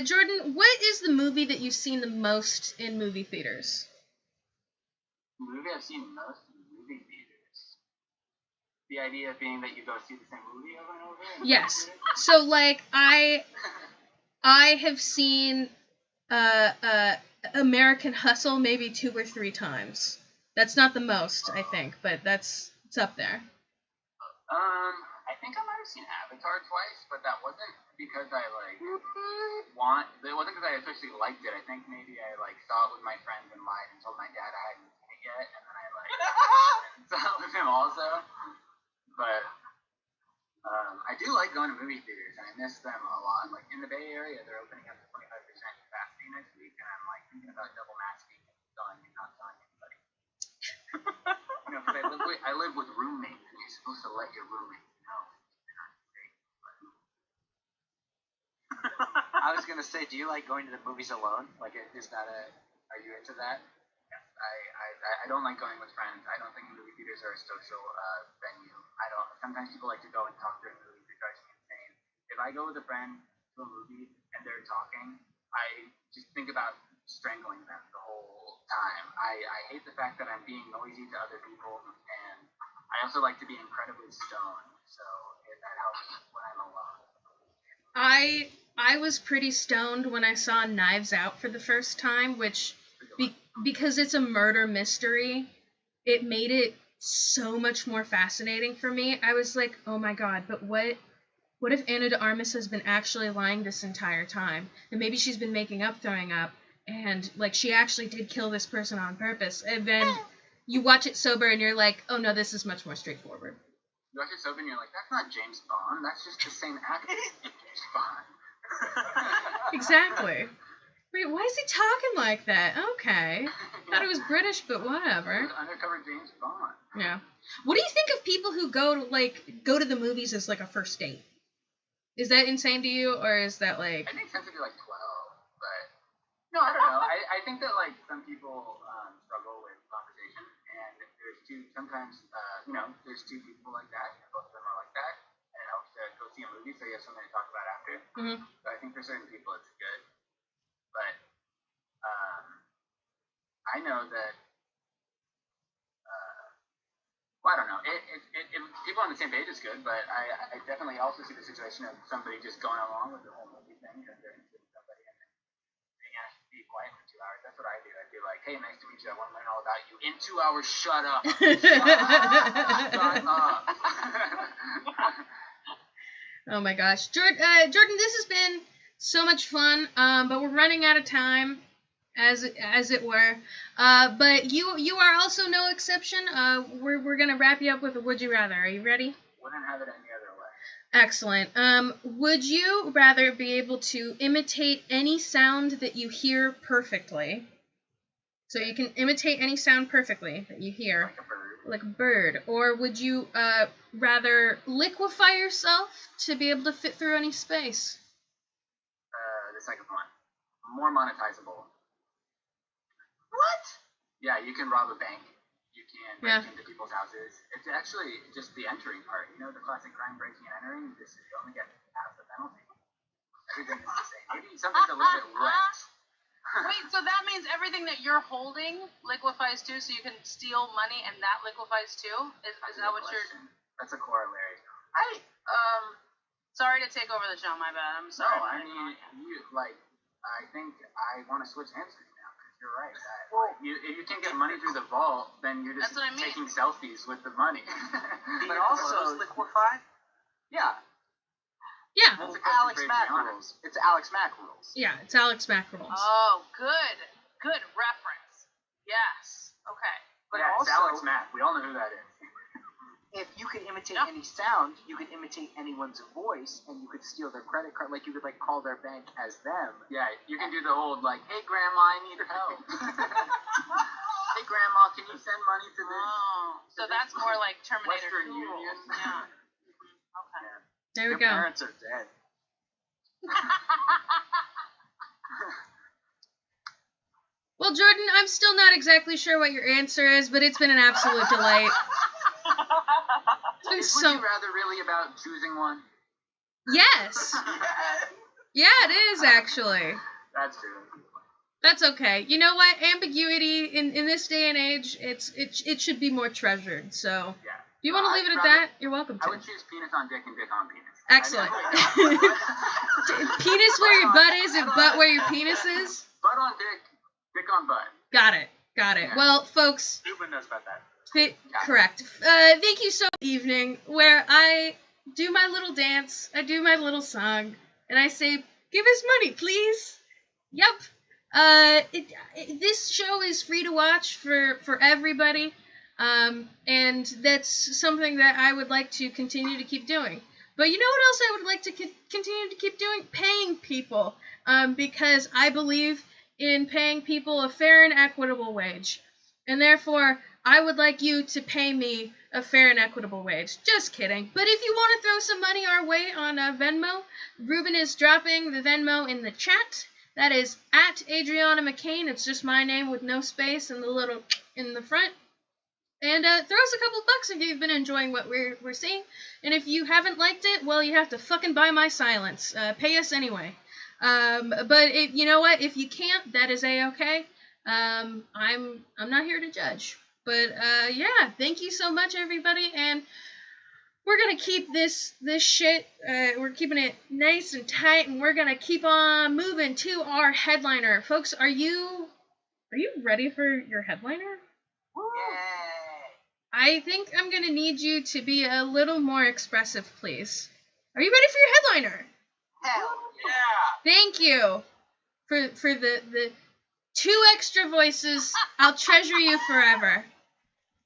Jordan, what is the movie that you've seen the most in movie theaters?
The movie I've seen most in movie theaters. The idea being that you go see the same movie over and over.
Yes. So like I have seen American Hustle maybe 2 or 3 times. That's not the most, I think, but it's up there.
I think I might have seen Avatar twice, but that wasn't because I it wasn't because I especially liked it. I think maybe I saw it with my friends and lied and told my dad I hadn't seen it yet, and then I saw it with him also. But I do like going to movie theaters, and I miss them a lot. Like in the Bay Area, they're opening up to 25% capacity next week, and I'm thinking about double masking and going and not telling anybody. Because I live with roommates, and you're supposed to let your roommate know.
I was gonna say, do you like going to the movies alone? Like, are you into that?
Yes, I don't like going with friends. I don't think movie theaters are a social venue. Sometimes people like to go and talk during movies. It drives me insane. If I go with a friend to a movie and they're talking, I just think about strangling them the whole time. I hate the fact that I'm being noisy to other people, and I also like to be incredibly stoned, so that helps when I'm alone.
I was pretty stoned when I saw Knives Out for the first time, which because it's a murder mystery, it made it so much more fascinating for me. I was like, oh my god, but what if Ana de Armas has been actually lying this entire time? And maybe she's been making up throwing up, and she actually did kill this person on purpose. And then you watch it sober and you're like, oh no, this is much more straightforward.
You watch it sober and you're like, that's not James Bond, that's just the same actor as James Bond.
Exactly. Wait, why is he talking like that? Okay. Thought it was British, but whatever.
Undercover James Bond.
Yeah. What do you think of people who go to the movies as a first date? Is that insane to you, or is that
I think it tends to be 12, but no, I don't know. I think that some people struggle with conversation, and there's there's 2 people like that, and both of them are like that, and it helps to go see a movie so you have something to talk about after.
Mm-hmm.
So I think for certain people it's good. But I know that, I don't know. If people on the same page is good, but I definitely also see the situation of somebody just going along with the whole movie thing because they're into somebody and then being asked to be quiet for 2 hours. That's what I do. I'd be like, hey, nice to meet you. I want to learn all about you. In 2 hours, shut up. Shut up.
Oh my gosh. Jordan, this has been so much fun, but we're running out of time, as it were. But you are also no exception. We're gonna wrap you up with a Would You Rather. Are you ready?
Wouldn't have it any other way.
Excellent. Would you rather be able to imitate any sound that you hear perfectly? So you can imitate any sound perfectly that you hear.
Like a bird.
Like a bird. Or would you rather liquefy yourself to be able to fit through any space?
The second one. More monetizable.
What?
Yeah, you can rob a bank. You can
Yeah.
break into people's houses. It's actually just the entering part. The classic crime breaking and entering? You only get half the penalty. Everything is the same. Maybe something's a little bit wet.
Wait, so that means everything that you're holding liquefies too, so you can steal money and that liquefies too? Is that what you're...
That's a corollary.
Sorry to take over the show, my bad. I'm
No,
sorry.
I mean, I think I want to switch answers now, because you're right. If you can't get money through the vault, then you're just
That's what I mean.
taking selfies with the money.
But also liquefy. Yeah.
Yeah.
That's a
Alex
question for
Mack
Adriana.
rules. It's Alex Mack rules.
Yeah, it's Alex Mack rules.
Oh, good reference. Yes. Okay.
But
Yeah, it's
also,
Alex Mack. We all know who that is.
if you could imitate
Yeah.
any sound, you could imitate anyone's voice, and you could steal their credit card. Like, you could, call their bank as them.
Yeah, you can do the old, hey, Grandma, I need help. Hey, Grandma, you send money to this?
Oh, so that's more like Terminator
Western
2 rules.
Union.
Yeah. Okay.
There we
Your
go.
parents are dead.
Well, Jordan, I'm still not exactly sure what your answer is, but it's been an absolute delight. It's been
Is
so.
Would You Rather really about choosing one?
Yes. Yeah, it is actually.
That's true.
That's okay. You know what? Ambiguity in this day and age, it should be more treasured. So,
Yeah.
if you want to
I'd
leave it at
rather-
that, you're welcome
I
to.
would choose penis on dick and dick on penis.
Excellent.
I
Penis where your butt is and butt where your penis is.
butt on dick, dick on butt.
Got it.
Yeah.
Well, folks,
Ruben knows about that.
correct. Thank you so much. Evening where I do my little dance, I do my little song, and I say, "Give us money, please." Yep. This show is free to watch for everybody, and that's something that I would like to continue to keep doing. But you know what else I would like to continue to keep doing? Paying people, because I believe in paying people a fair and equitable wage. And therefore, I would like you to pay me a fair and equitable wage. Just kidding. But if you want to throw some money our way on Venmo, Ruben is dropping the Venmo in the chat. That is at Adriana McCain. It's just my name with no space and the little in the front. And throw us a couple bucks if you've been enjoying what we're seeing. And if you haven't liked it, well, you have to fucking buy my silence. Pay us anyway. But you know what? If you can't, that is a-okay. I'm not here to judge. But yeah, thank you so much, everybody. And we're gonna keep this shit. We're keeping it nice and tight, and we're gonna keep on moving to our headliner, folks. Are you ready for your headliner?
Yay!
I think I'm gonna need you to be a little more expressive, please. Are you ready for your headliner?
Hell yeah!
Thank you for the 2 extra voices. I'll treasure you forever.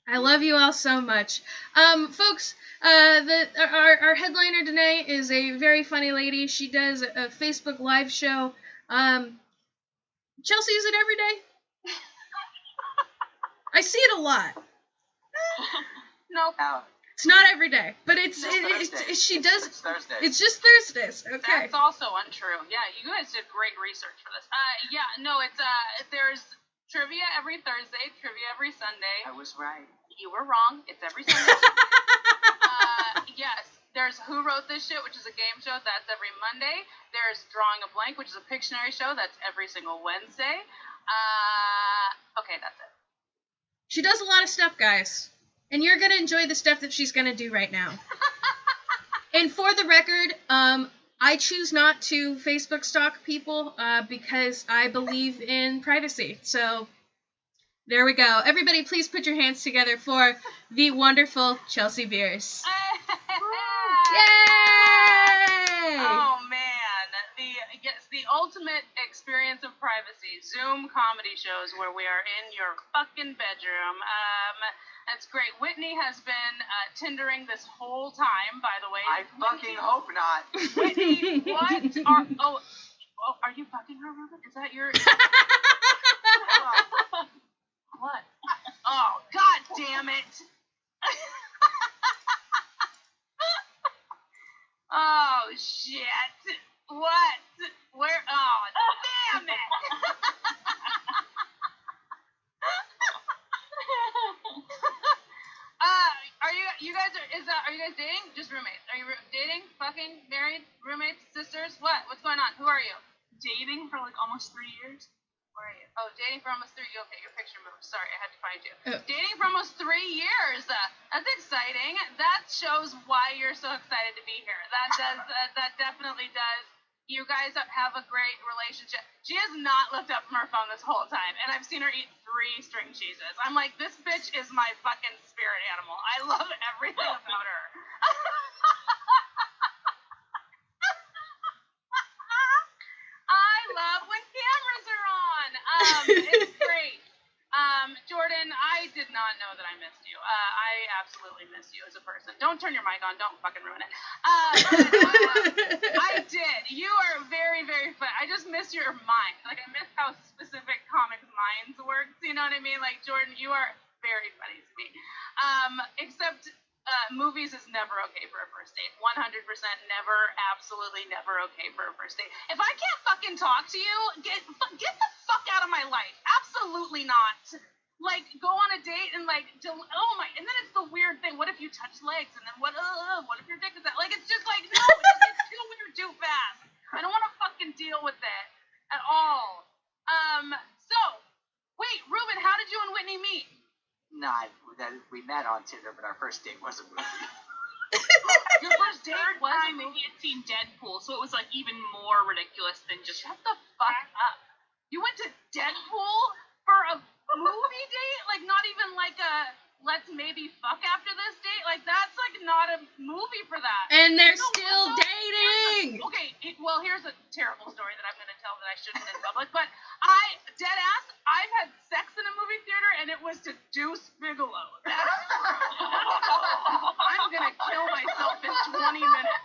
I love you all so much. Folks, our headliner today is a very funny lady. She does a Facebook live show. Chelsea, is it every day? I see it a lot.
Nope.
It's not every day, but it's she does.
It's Thursday.
It's just Thursdays. Okay.
That's also untrue. Yeah, you guys did great research for this. Yeah, no, it's there's trivia every Thursday, trivia every Sunday.
I was right.
You were wrong. It's every Sunday. Yes, there's Who Wrote This Shit, which is a game show. That's every Monday. There's Drawing a Blank, which is a Pictionary show. That's every single Wednesday. Okay, that's it.
She does a lot of stuff, guys. And you're going to enjoy the stuff that she's going to do right now. And for the record, I choose not to Facebook stalk people because I believe in privacy. So there we go. Everybody, please put your hands together for the wonderful Chelsea Bearce. Yay!
Oh man, the ultimate experience of privacy. Zoom comedy shows where we are in your fucking bedroom. That's great. Whitney has been Tindering this whole time, by the way.
I fucking hope not.
Whitney, what are are you fucking her, Ruben? Is that your what? Oh, god damn it. Oh shit. What? Where? Oh, damn it. Are you guys dating? Just roommates. Are you dating? Fucking? Married? Roommates? Sisters? What? What's going on? Who are you?
Dating for like almost 3 years.
Where are you? Oh, dating for almost 3 years. Okay, your picture moved. Sorry, I had to find you.
Oh.
Dating for almost 3 years. That's exciting. That shows why you're so excited to be here. That does. That definitely does. You guys have a great relationship. She has not looked up from her phone this whole time, and I've seen her eat 3 string cheeses. I'm like, this bitch is my fucking spirit animal. I love everything about her. I love when cameras are on. It's great. Jordan, I did not know that I missed you. I absolutely miss you as a person. Don't turn your mic on. Don't fucking ruin it. I did. You are very, very fun. I just miss your mind. Like, I miss how specific comics minds work. You know what I mean? Like, Jordan, you are very funny to me. Except movies is never okay for a first date. 100% never, absolutely never okay for a first date. If I can't fucking talk to you, get the fuck out of my life. Absolutely not. Like, go on a date and like, and then it's the weird thing. What if you touch legs and then what if your dick is out? Like, it's just like, no, it's too weird too fast. I don't want to fucking deal with it at all. So, wait, Ruben, how did you and Whitney meet?
No, we met on Tinder, but our first date was a movie.
Your first date was a
Time that
movie?
he had seen Deadpool, so it was like even more ridiculous than just
Shut the fuck up. You went to Deadpool for a movie date? Like, not even like a let's maybe fuck after this date? Like, that's like not a movie for that.
And they're
No,
still
what the-
dating.
Okay, well, here's a terrible story that I'm going to tell that I shouldn't in public, but I've had sex in a movie theater, and it was to Deuce Bigelow. I'm going to kill myself in 20 minutes.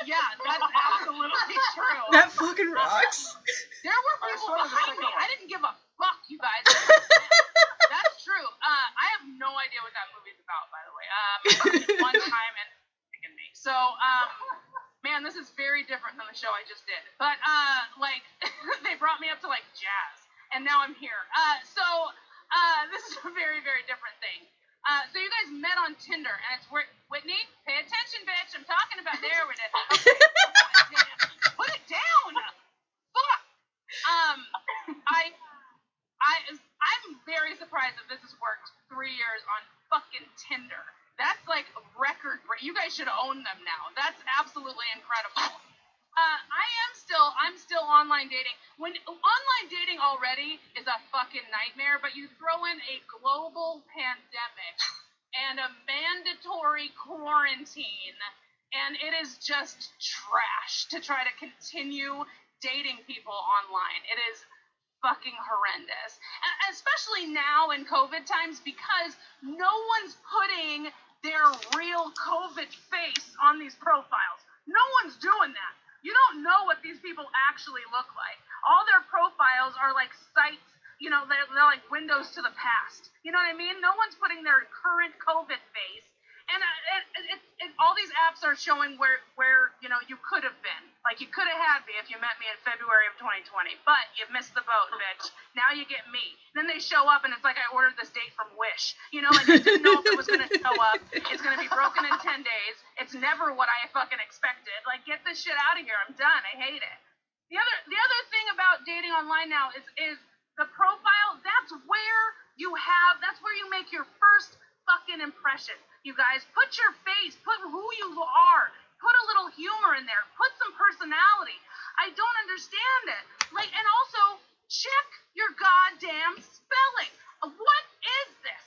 Yeah, that's absolutely true.
That fucking rocks.
There were
I
people
saw the
behind
second
me.
one.
I didn't give a fuck, you guys. That's true. I have no idea what that movie's about, by the way. One time and picking me. So, man, this is very different than the show I just did. But, like, they brought me up to, like, jazz. And now I'm here. This is a very, very different thing. So you guys met on Tinder, and it's Whitney, pay attention, bitch. I'm talking about there with it. Okay. Put it down. Fuck. I'm very surprised that this has worked 3 years on fucking Tinder. That's like record break. You guys should own them now. That's absolutely incredible. I'm still online dating. When online dating already is a fucking nightmare, but you throw in a global pandemic and a mandatory quarantine, and it is just trash to try to continue dating people online. It is fucking horrendous. And especially now in COVID times, because no one's putting their real COVID face on these profiles. No one's doing that. You don't know what these people actually look like. All their profiles are like sites, you know, they're like windows to the past. You know what I mean? No one's putting their current COVID face. And all these apps are showing where you know, you could have been. Like, you could have had me if you met me in February of 2020. But you missed the boat, bitch. Now you get me. Then they show up, and it's like I ordered this date from Wish. You know, like, I didn't know if it was going to show up. It's going to be broken in 10 days. It's never what I fucking expected. Like, get this shit out of here. I'm done. I hate it. The other thing about dating online now is the profile. That's where you make your first fucking impression. You guys, put your face, put who you are, put a little humor in there, put some personality. I don't understand it. Like, and also, check your goddamn spelling. What is this?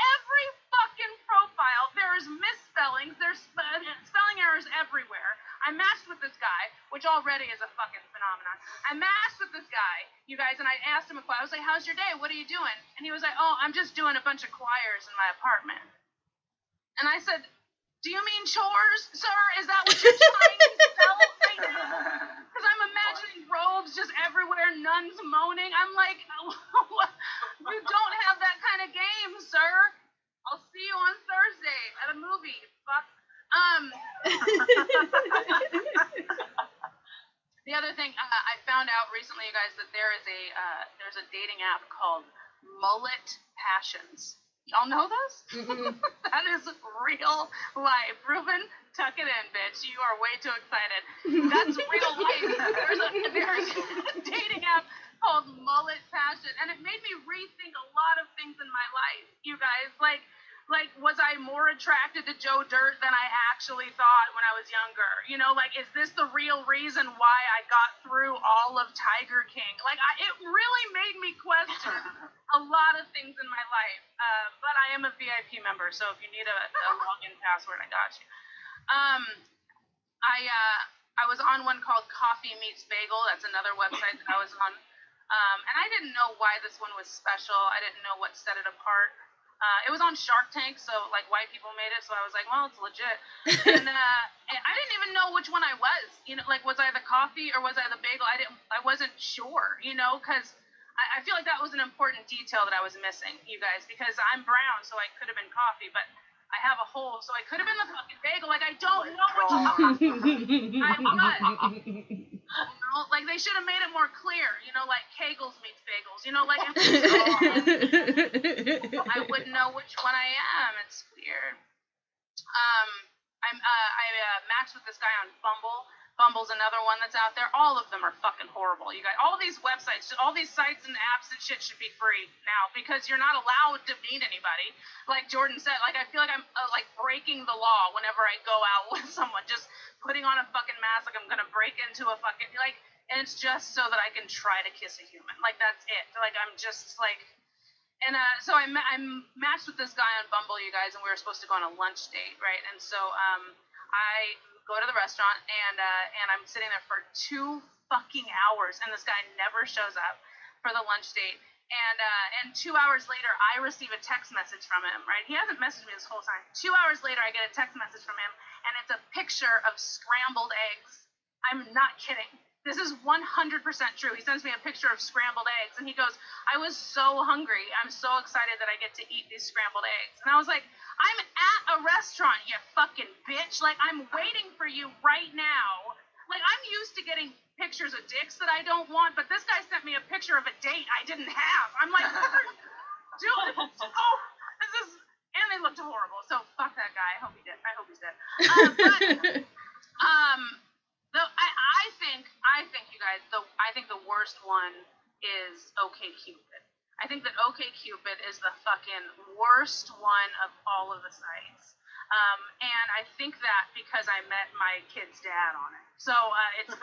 Every fucking profile, there's misspellings, there's spelling errors everywhere. I matched with this guy, which already is a fucking phenomenon. I matched with this guy, you guys, and I asked him a question. I was like, how's your day? What are you doing? And he was like, oh, I'm just doing a bunch of choirs in my apartment. And I said, do you mean chores, sir? Is that what you're trying to spell right now? Because I'm imagining robes just everywhere, nuns moaning. I'm like, you don't have that kind of game, sir. I'll see you on Thursday at a movie. Fuck. The other thing, I found out recently, you guys, that there's a dating app called Mullet Passions. Y'all know those? That is real life. Ruben, tuck it in, bitch. You are way too excited. That's real life. There's a dating app called Mullet Passion, and it made me rethink a lot of things in my life, you guys. Like, was I more attracted to Joe Dirt than I actually thought when I was younger? You know, like, is this the real reason why I got through all of Tiger King? Like, it really made me question a lot of things in my life. But I am a VIP member, so if you need a login password, I got you. I was on one called Coffee Meets Bagel. That's another website that I was on. And I didn't know why this one was special. I didn't know what set it apart. It was on Shark Tank, so like white people made it, so I was like, well, it's legit. And I didn't even know which one I was. You know, like, was I the coffee or was I the bagel? I wasn't sure, you know, because I feel like that was an important detail that I was missing, you guys, because I'm brown, so I could have been coffee, but I have a hole, so I could have been the fucking bagel. Like, I don't know which one I'm what. You know, like, they should have made it more clear, you know, like Kegels meets bagels, you know, like, I wouldn't know which one I am. It's weird. I matched with this guy on Bumble. Bumble's another one that's out there. All of them are fucking horrible. You guys, all these websites, all these sites and apps and shit should be free now because you're not allowed to meet anybody. Like Jordan said, like, I feel like I'm like breaking the law whenever I go out with someone, just putting on a fucking mask like I'm gonna break into a fucking, like, and it's just so that I can try to kiss a human. Like, that's it. Like, I'm just like, and so I'm matched with this guy on Bumble, you guys, and we were supposed to go on a lunch date, right? And so I go to the restaurant, and I'm sitting there for 2 fucking hours, and this guy never shows up for the lunch date. And 2 hours later, I receive a text message from him, right? He hasn't messaged me this whole time. 2 hours later, I get a text message from him, and it's a picture of scrambled eggs. I'm not kidding. This is 100% true. He sends me a picture of scrambled eggs, and he goes, I was so hungry. I'm so excited that I get to eat these scrambled eggs. And I was like, I'm at a restaurant, you fucking bitch. Like, I'm waiting for you right now. Like, I'm used to getting pictures of dicks that I don't want, but this guy sent me a picture of a date I didn't have. I'm like, dude, this is, and they looked horrible. So fuck that guy. I hope he's dead. I think you guys, I think the worst one is OkCupid. I think that OkCupid is the fucking worst one of all of the sites. And I think that because I met my kid's dad on it. So it's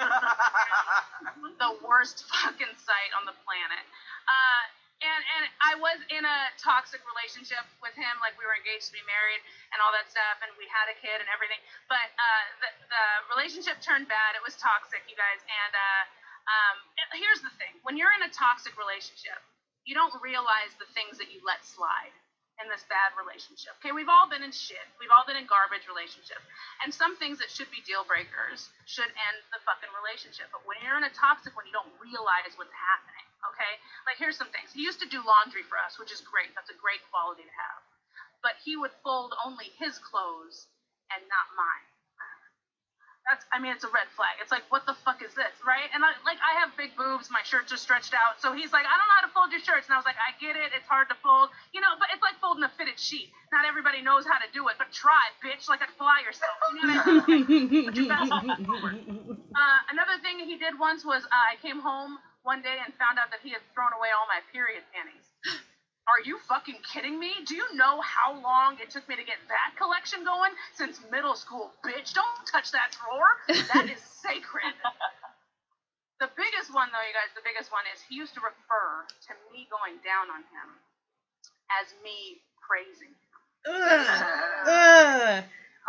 the worst fucking site on the planet. And I was in a toxic relationship with him, like we were engaged to be married and all that stuff, and we had a kid and everything. But the relationship turned bad. It was toxic, you guys. And here's the thing: when you're in a toxic relationship, you don't realize the things that you let slide in this bad relationship. Okay, we've all been in shit. We've all been in garbage relationships. And some things that should be deal breakers should end the fucking relationship. But when you're in a toxic one, you don't realize what's happening. Okay? Like, here's some things. He used to do laundry for us, which is great. That's a great quality to have. But he would fold only his clothes and not mine. It's a red flag. It's like, what the fuck is this, right? And I have big boobs, my shirts are stretched out, so he's like, I don't know how to fold your shirts. And I was like, I get it, it's hard to fold, you know, but it's like folding a fitted sheet. Not everybody knows how to do it, but try, bitch, like apply yourself. You know what I mean? But you gotta another thing he did once was, I came home one day and found out that he had thrown away all my period panties. Are you fucking kidding me? Do you know how long it took me to get that collection going? Since middle school, bitch. Don't touch that drawer. That is sacred. The biggest one, though, you guys, the biggest one is he used to refer to me going down on him as me praising him.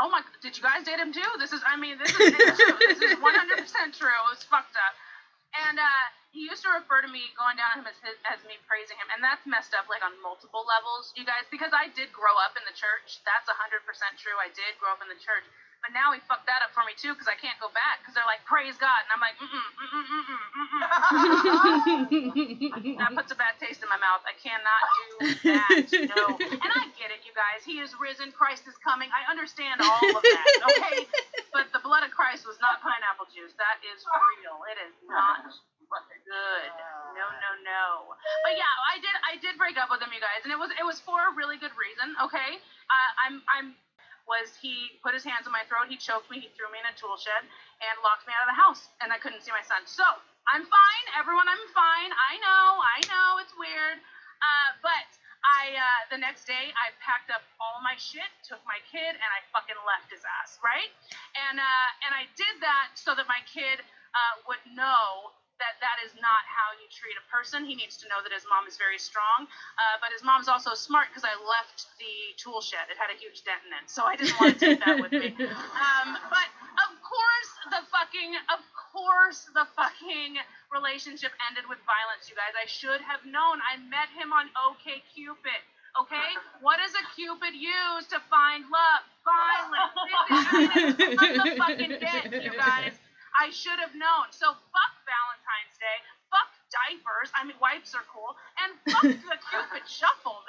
Oh my, did you guys date him too? This is true. This is 100% true. It was fucked up. And he used to refer to me going down on him as me praising him, and that's messed up, like, on multiple levels, you guys, because I did grow up in the church. That's 100% true. I did grow up in the church. But now he fucked that up for me, too, because I can't go back, because they're like, praise God, and I'm like, That puts a bad taste in my mouth. I cannot do that, no. And I get it, you guys. He is risen. Christ is coming. I understand all of that, okay? But the blood of Christ was not pineapple juice. That is real. It is not good. No. But yeah, I did break up with him, you guys, and it was for a really good reason, okay? He put his hands on my throat, he choked me, he threw me in a tool shed, and locked me out of the house, and I couldn't see my son. So, I'm fine, everyone, I'm fine. I know, it's weird. But the next day, I packed up all my shit, took my kid, and I fucking left his ass, right? And I did that so that my kid would know that is not how you treat a person. He needs to know that his mom is very strong, but his mom's also smart because I left the tool shed. It had a huge dent in it, so I didn't want to take that with me. But of course the fucking relationship ended with violence, you guys. I should have known. I met him on OkCupid. Okay? What does a Cupid use to find love? Violence. It's the fucking bit, you guys. I should have known. So fuck Valentine's Day. Fuck diapers. I mean, wipes are cool. And fuck the Cupid Shuffle.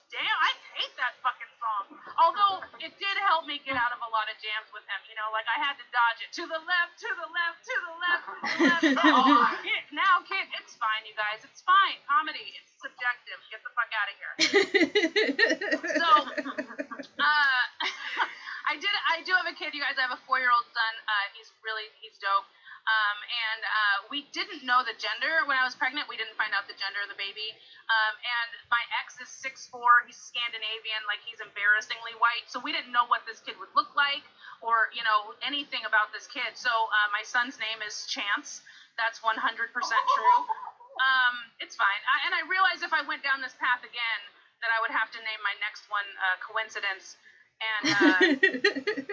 I hate that fucking song. Although it did help me get out of a lot of jams with him. You know, like I had to dodge it. To the left, to the left, to the left, to the left. Kick. It's fine, you guys. It's fine. Comedy. It's subjective. Get the fuck out of here. So, I do have a kid, you guys. I have a 4-year-old son. He's dope. And we didn't know the gender when I was pregnant. We didn't find out the gender of the baby. And my ex is 6'4". He's Scandinavian. Like, he's embarrassingly white. So we didn't know what this kid would look like or, you know, anything about this kid. So my son's name is Chance. That's 100% true. It's fine. And I realized if I went down this path again that I would have to name my next one Coincidence. And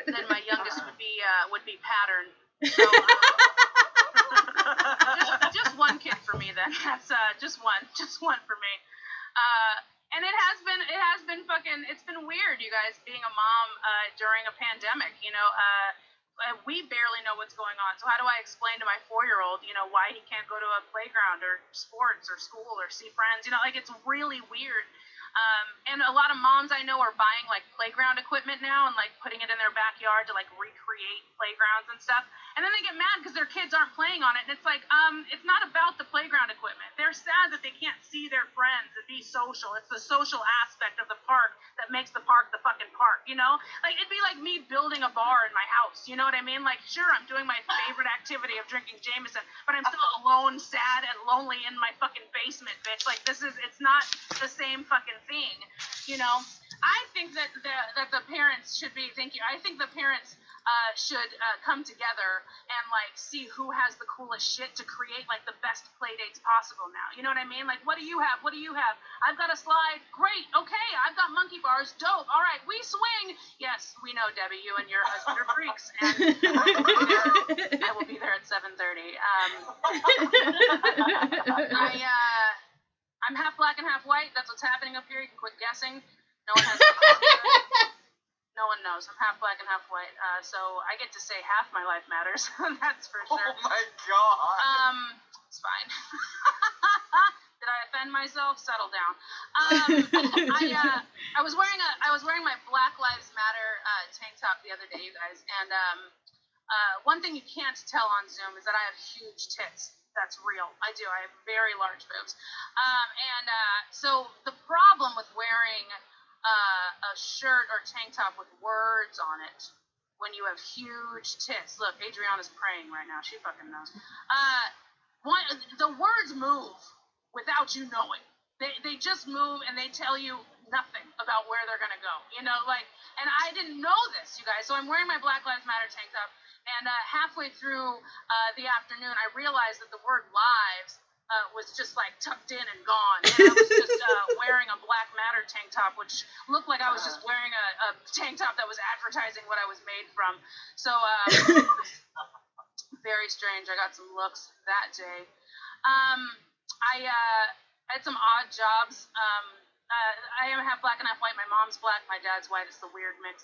then my youngest would be Pattern. So, just one kid for me then. That's just one for me. And it's been weird, you guys, being a mom during a pandemic. You know, we barely know what's going on. So how do I explain to my 4-year-old, you know, why he can't go to a playground or sports or school or see friends? You know, like, it's really weird. And a lot of moms I know are buying like playground equipment now and like putting it in their backyard to like recreate playgrounds and stuff. And then they get mad because their kids aren't playing on it. And it's like, it's not about the playground equipment. They're sad that they can't see their friends and be social. It's the social aspect of the park that makes the park the fucking park, you know? Like, it'd be like me building a bar in my house, you know what I mean? Like, sure, I'm doing my favorite activity of drinking Jameson, but I'm still alone, sad, and lonely in my fucking basement, bitch. Like, it's not the same fucking thing, you know? I think that the parents should be, thank you, I think the parents should come together and like see who has the coolest shit to create like the best play dates possible now. You know what I mean? Like, what do you have? What do you have? I've got a slide. Great. Okay. I've got monkey bars. Dope. All right. We swing. Yes, we know, Debbie. You and your husband are freaks. And I will be there at 7:30. I'm half black and half white. That's what's happening up here. You can quit guessing. No one has. No one knows. I'm half black and half white, so I get to say half my life matters. That's for sure.
Oh my god.
It's fine. Did I offend myself? Settle down. I was wearing my Black Lives Matter tank top the other day, you guys, and one thing you can't tell on Zoom is that I have huge tits. That's real. I do. I have very large boobs. So the problem with wearing a shirt or tank top with words on it when you have huge tits. Look, Adriana's praying right now. She fucking knows. The words move without you knowing. They just move and they tell you nothing about where they're gonna go. You know, like, and I didn't know this, you guys. So I'm wearing my Black Lives Matter tank top, and halfway through the afternoon, I realized that the word lives was just like tucked in and gone. And I was just wearing a Black Matter tank top, which looked like I was just wearing a tank top that was advertising what I was made from. So very strange. I got some looks that day. I had some odd jobs. I am half black and half white. My mom's black. My dad's white. It's the weird mix.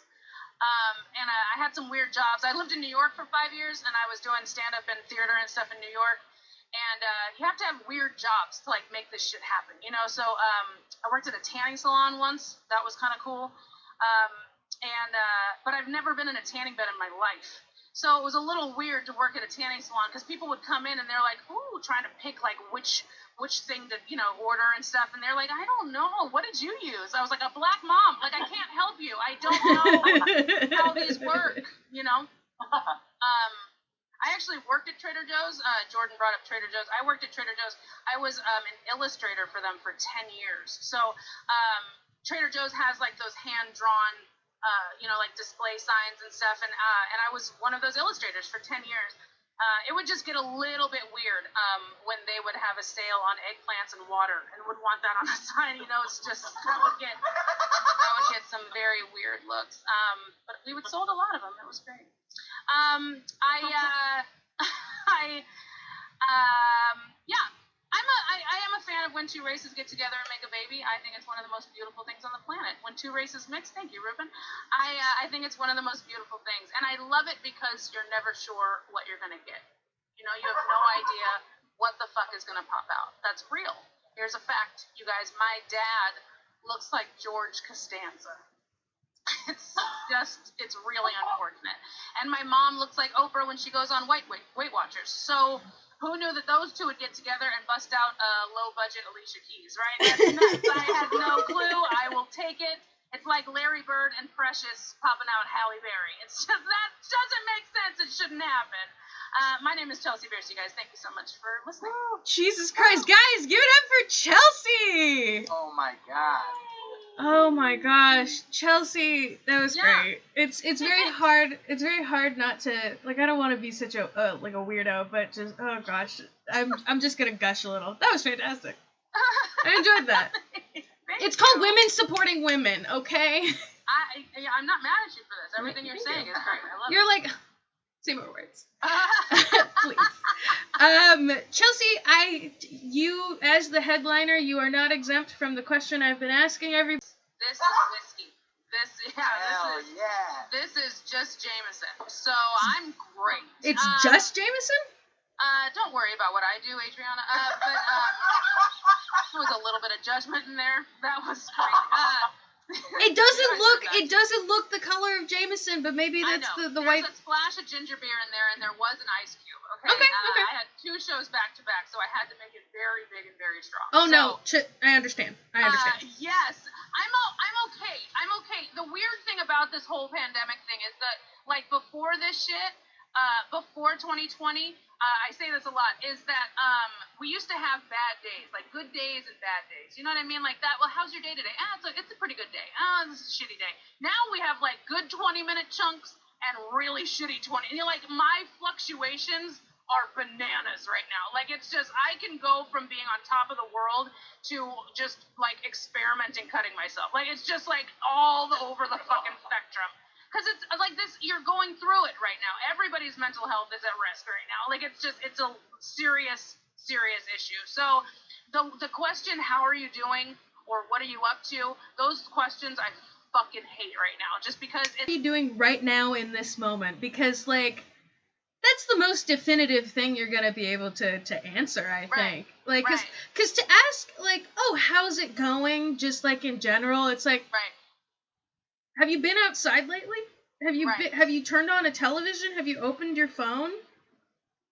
And I had some weird jobs. I lived in New York for 5 years, and I was doing stand-up and theater and stuff in New York. And you have to have weird jobs to like make this shit happen, you know. So I worked at a tanning salon once. That was kind of cool. But I've never been in a tanning bed in my life. So it was a little weird to work at a tanning salon because people would come in and they're like, ooh, trying to pick like which thing to, you know, order and stuff. And they're like, I don't know. What did you use? I was like, a black mom. Like, I can't help you. I don't know how these work, you know. I actually worked at Trader Joe's. Jordan brought up Trader Joe's. I worked at Trader Joe's. I was an illustrator for them for 10 years. So Trader Joe's has like those hand-drawn, you know, like display signs and stuff. And I was one of those illustrators for 10 years. It would just get a little bit weird when they would have a sale on eggplants and water and would want that on the sign. You know, it's just, I would get some very weird looks. But we would sold a lot of them. It was great. I am a fan of when two races get together and make a baby. I think it's one of the most beautiful things on the planet. When two races mix, thank you, Ruben. I think it's one of the most beautiful things, and I love it because you're never sure what you're gonna get. You know, you have no idea what the fuck is gonna pop out? That's real. Here's a fact, you guys. My dad looks like George Costanza. It's really unfortunate. And my mom looks like Oprah when she goes on Weight Watchers. So who knew that those two would get together and bust out low-budget Alicia Keys, right? That's nuts. I had no clue. I will take it. It's like Larry Bird and Precious popping out Halle Berry. It's just, that doesn't make sense. It shouldn't happen. My name is Chelsea Bearce, you guys. Thank you so much for listening.
Jesus Christ, guys, give it up for Chelsea!
Oh my god.
Oh my gosh, Chelsea, that was great. It's very hard. It's very hard not to, like, I don't want to be such a like a weirdo, but just, oh gosh, I'm just gonna gush a little. That was fantastic. I enjoyed that. It's called Women Supporting Women, okay?
I'm not mad at you for this. Everything you're saying is great. I love it.
You're like, say more words. Please. Chelsea, you, as the headliner, you are not exempt from the question I've been asking every...
This is whiskey. This is just Jameson. So I'm great.
It's just Jameson?
Don't worry about what I do, Adriana. But there was a little bit of judgment in there. That was great.
It doesn't look the color of Jameson, but maybe that's the white.
There's a splash of ginger beer in there, and there was an ice cube.
Okay.
I had 2 shows back to back, so I had to make it very big and very strong.
Oh no, I understand.
Yes, I'm okay. I'm okay. The weird thing about this whole pandemic thing is that, like, before this shit, before 2020, I say this a lot, is that we used to have bad days, like good days and bad days. You know what I mean? Like that. Well, how's your day today? It's a pretty good day. This is a shitty day. Now we have like good 20-minute chunks and really shitty 20. And you're like, my fluctuations are bananas right now. Like, it's just, I can go from being on top of the world to just like experimenting cutting myself. Like, it's just like all over the fucking spectrum. Because it's like this, you're going through it right now. Everybody's mental health is at risk right now. Like, it's a serious issue. So the question, how are you doing, or what are you up to, those questions I fucking hate right now. Just because it's...
What are you doing right now in this moment? Because, like, that's the most definitive thing you're going to be able to answer, I think. Like, because to ask, like, oh, how's it going, just, like, in general, it's like... Have you been outside lately? Have you turned on a television? Have you opened your phone?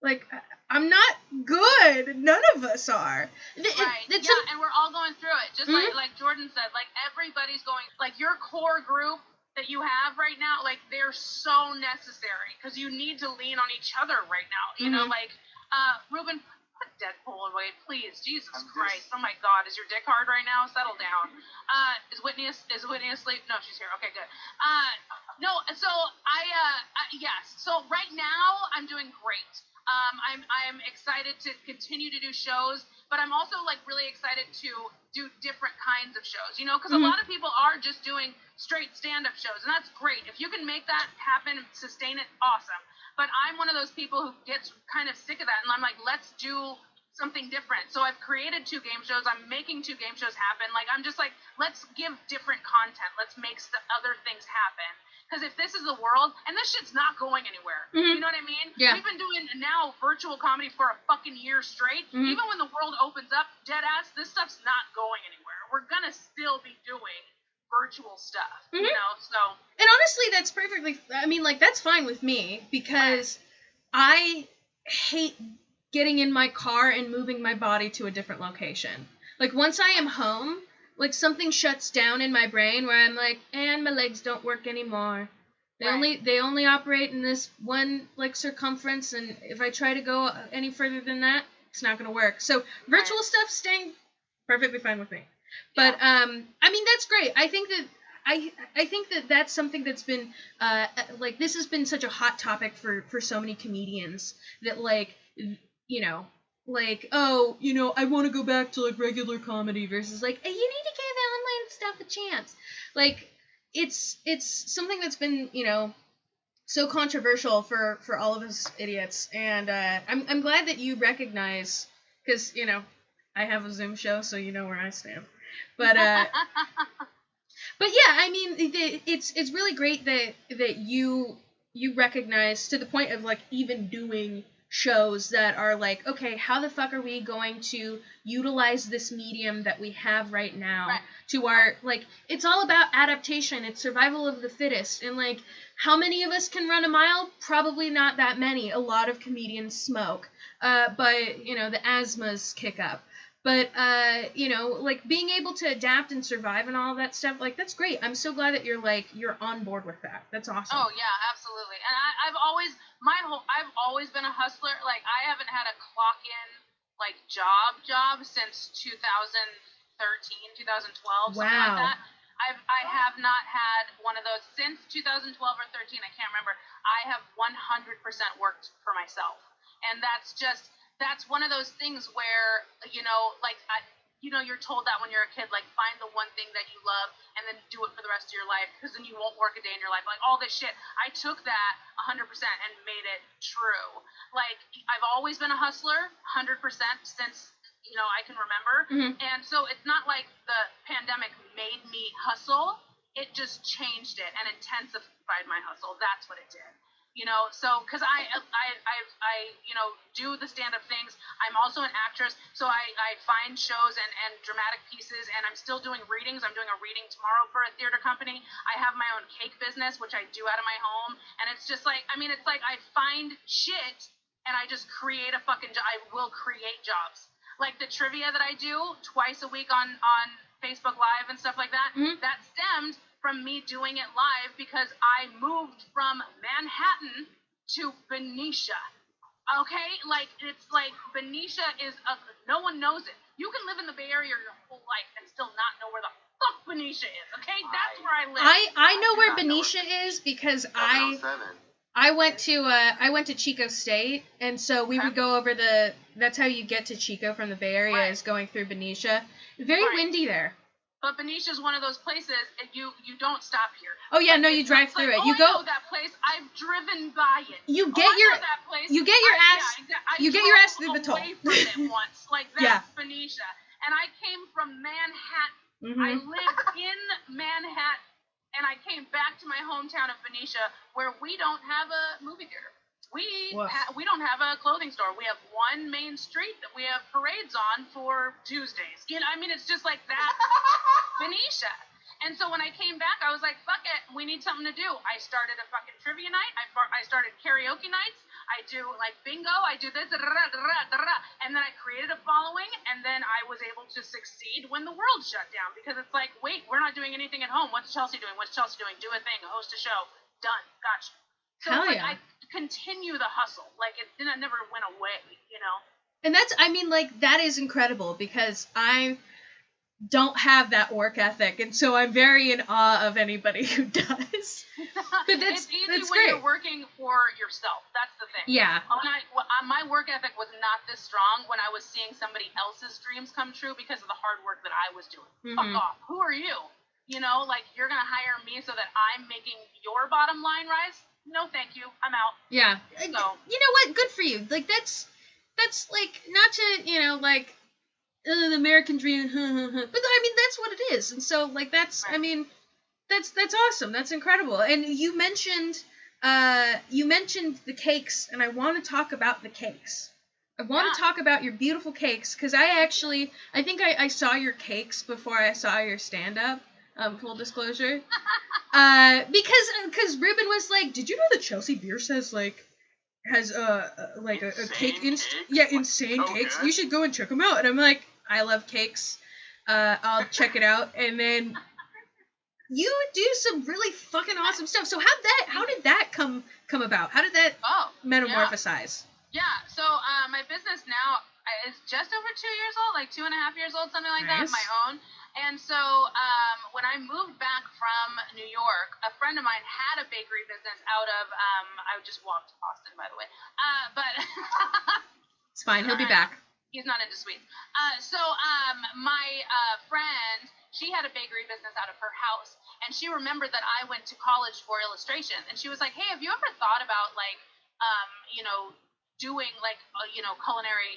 Like, I'm not good. None of us are.
And we're all going through it. Just like Jordan said, like, everybody's going, like, your core group that you have right now, like, they're so necessary because you need to lean on each other right now. You know, like, Ruben, put Deadpool away, please. Jesus Christ. Oh my God. Is your dick hard right now? Settle down. Is Whitney asleep? No, she's here. Okay, good. No, so yes. So right now I'm doing great. I'm excited to continue to do shows, but I'm also like really excited to do different kinds of shows, you know, because a lot of people are just doing straight stand-up shows, and that's great. If you can make that happen and sustain it, awesome. But I'm one of those people who gets kind of sick of that, and I'm like, let's do something different. So I've created 2 game shows. I'm making 2 game shows happen. Like, I'm just like, let's give different content. Let's make other things happen. Because if this is the world, and this shit's not going anywhere, you know what I mean?
Yeah.
We've been doing now virtual comedy for a fucking year straight. Even when the world opens up, dead ass, this stuff's not going anywhere. We're gonna still be doing virtual stuff, you know? So.
And honestly, that's perfectly. I mean, like, that's fine with me because I hate getting in my car and moving my body to a different location. Like, once I am home, like, something shuts down in my brain where I'm like, and my legs don't work anymore. They only operate in this one, like, circumference, and if I try to go any further than that, it's not gonna work. So virtual stuff staying perfectly fine with me. But I mean, that's great. I think that that's something that's been like, this has been such a hot topic for so many comedians that, like, you know, like, oh, you know, I want to go back to, like, regular comedy versus, like, hey, you need to give online stuff a chance. Like, it's something that's been, you know, so controversial for all of us idiots, and I'm glad that you recognize, because, you know, I have a Zoom show, so you know where I stand. But but yeah, I mean, it's really great that you recognize, to the point of, like, even doing shows that are like, okay, how the fuck are we going to utilize this medium that we have right now to our, like, it's all about adaptation, it's survival of the fittest, and like, how many of us can run a mile? Probably not that many. A lot of comedians smoke, but, you know, the asthmas kick up. But, you know, like, being able to adapt and survive and all that stuff, like, that's great. I'm so glad that you're on board with that. That's awesome.
Oh, yeah, absolutely. And I've always been a hustler. Like, I haven't had a clock-in, like, job since 2013, 2012, something like that. I have not had one of those since 2012 or 13. I can't remember. I have 100% worked for myself. And that's one of those things where, you know, like, you're told that when you're a kid, like, find the one thing that you love and then do it for the rest of your life, because then you won't work a day in your life. Like, all this shit. I took that 100% and made it true. Like, I've always been a hustler, 100% since, you know, I can remember.
Mm-hmm.
And so it's not like the pandemic made me hustle. It just changed it and intensified my hustle. That's what it did. You know, so, because I you know, do the stand-up things. I'm also an actress, so I find shows and dramatic pieces, and I'm still doing readings. I'm doing a reading tomorrow for a theater company. I have my own cake business, which I do out of my home, and it's just like, I mean, it's like I find shit, and I just create a fucking job. I will create jobs. Like the trivia that I do twice a week on Facebook Live and stuff like that, that stemmed from me doing it live because I moved from Manhattan to Benicia. Okay? Like, it's like, Benicia is, no one knows it. You can live in the Bay Area your whole life and still not know where the fuck Benicia is, okay? That's where I live.
I know where Benicia is because I went to Chico State, and so we would go over that's how you get to Chico from the Bay Area, is going through Benicia. Very windy there.
But Benicia's one of those places, and you don't stop here.
Oh yeah, no, you drive through it. You go.
I know that place. I've driven by it.
You get
I know that place.
You get your ass. You get your ass through the toll.
I drove away from it once. Like, that's Benicia. And I came from Manhattan.
Mm-hmm.
I lived in Manhattan, and I came back to my hometown of Benicia, where we don't have a movie theater. We don't have a clothing store. We have one main street that we have parades on for Tuesdays. You know, I mean, it's just like that. Benicia. And so when I came back, I was like, fuck it, we need something to do. I started a fucking trivia night. I started karaoke nights. I do, like, bingo. I do this, and then I created a following, and then I was able to succeed when the world shut down, because it's like, wait, we're not doing anything at home. What's Chelsea doing? Do a thing, host a show. Done. Gotcha. So,
hell
like,
yeah.
I continue the hustle. Like, it never went away, you know?
And that's, I mean, like, that is incredible, because I don't have that work ethic, and so I'm very in awe of anybody who does. But
it's easy when
great.
You're working for yourself. That's the thing.
Yeah.
My work ethic was not this strong when I was seeing somebody else's dreams come true because of the hard work that I was doing.
Mm-hmm.
Fuck off. Who are you? You know, like, you're going to hire me so that I'm making your bottom line rise? No, thank you. I'm out.
Yeah.
So,
you know what? Good for you. Like, that's like, not to, you know, like, the American dream, but I mean, that's what it is. And so, like, that's, I mean, that's awesome. That's incredible. And you mentioned the cakes, and I want to talk about the cakes. I want to talk about your beautiful cakes, because I think I saw your cakes before I saw your stand-up, full disclosure. Because Ruben was like, did you know that Chelsea Bearce has a cake, insane cakes. You should go and check them out. And I'm like, I love cakes. I'll check it out. And then you do some really fucking awesome stuff. So how did that come about? How did that metamorphosize?
Yeah. So my business now is just over 2 years old, like 2.5 years old, something like that, my own. And so when I moved back from New York, a friend of mine had a bakery business out of, I just walked to Boston, by the way. But
it's fine. He'll be back.
He's not into sweets. So my friend, she had a bakery business out of her house. And she remembered that I went to college for illustration. And she was like, hey, have you ever thought about, like, doing, like, culinary,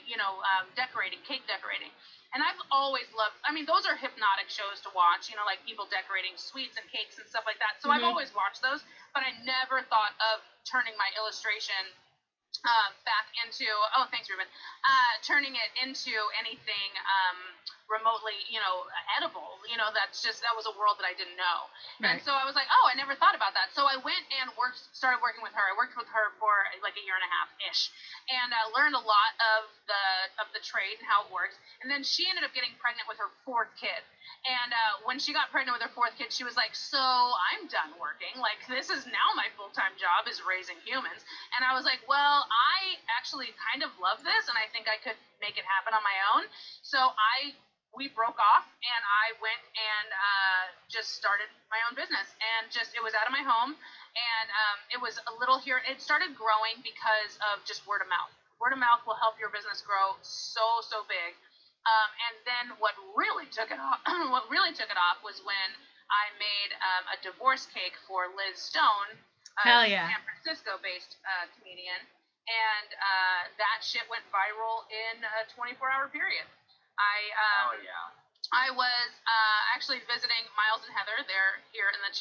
decorating, cake decorating? And I've always loved, I mean, those are hypnotic shows to watch, like people decorating sweets and cakes and stuff like that. So I've always watched those, but I never thought of turning my illustration back into, oh, thanks, Ruben, turning it into anything remotely, edible. That was a world that I didn't know.
Right.
And so I was like, oh, I never thought about that. So I went and started working with her. I worked with her for like a year and a half-ish, and learned a lot of the trade and how it works. And then she ended up getting pregnant with her fourth kid. And when she got pregnant with her fourth kid, she was like, so I'm done working. Like, this is now my full-time job is raising humans. And I was like, well, I actually kind of love this, and I think I could make it happen on my own. So we broke off, and I went and just started my own business. And it was out of my home, and it was a little here. It started growing because of just word of mouth. Word of mouth will help your business grow so big. And then what really took it off was when I made a divorce cake for Liz Stone,
Hell yeah.
San Francisco-based comedian, and that shit went viral in a 24-hour period. I was actually visiting Miles and Heather. They're here in the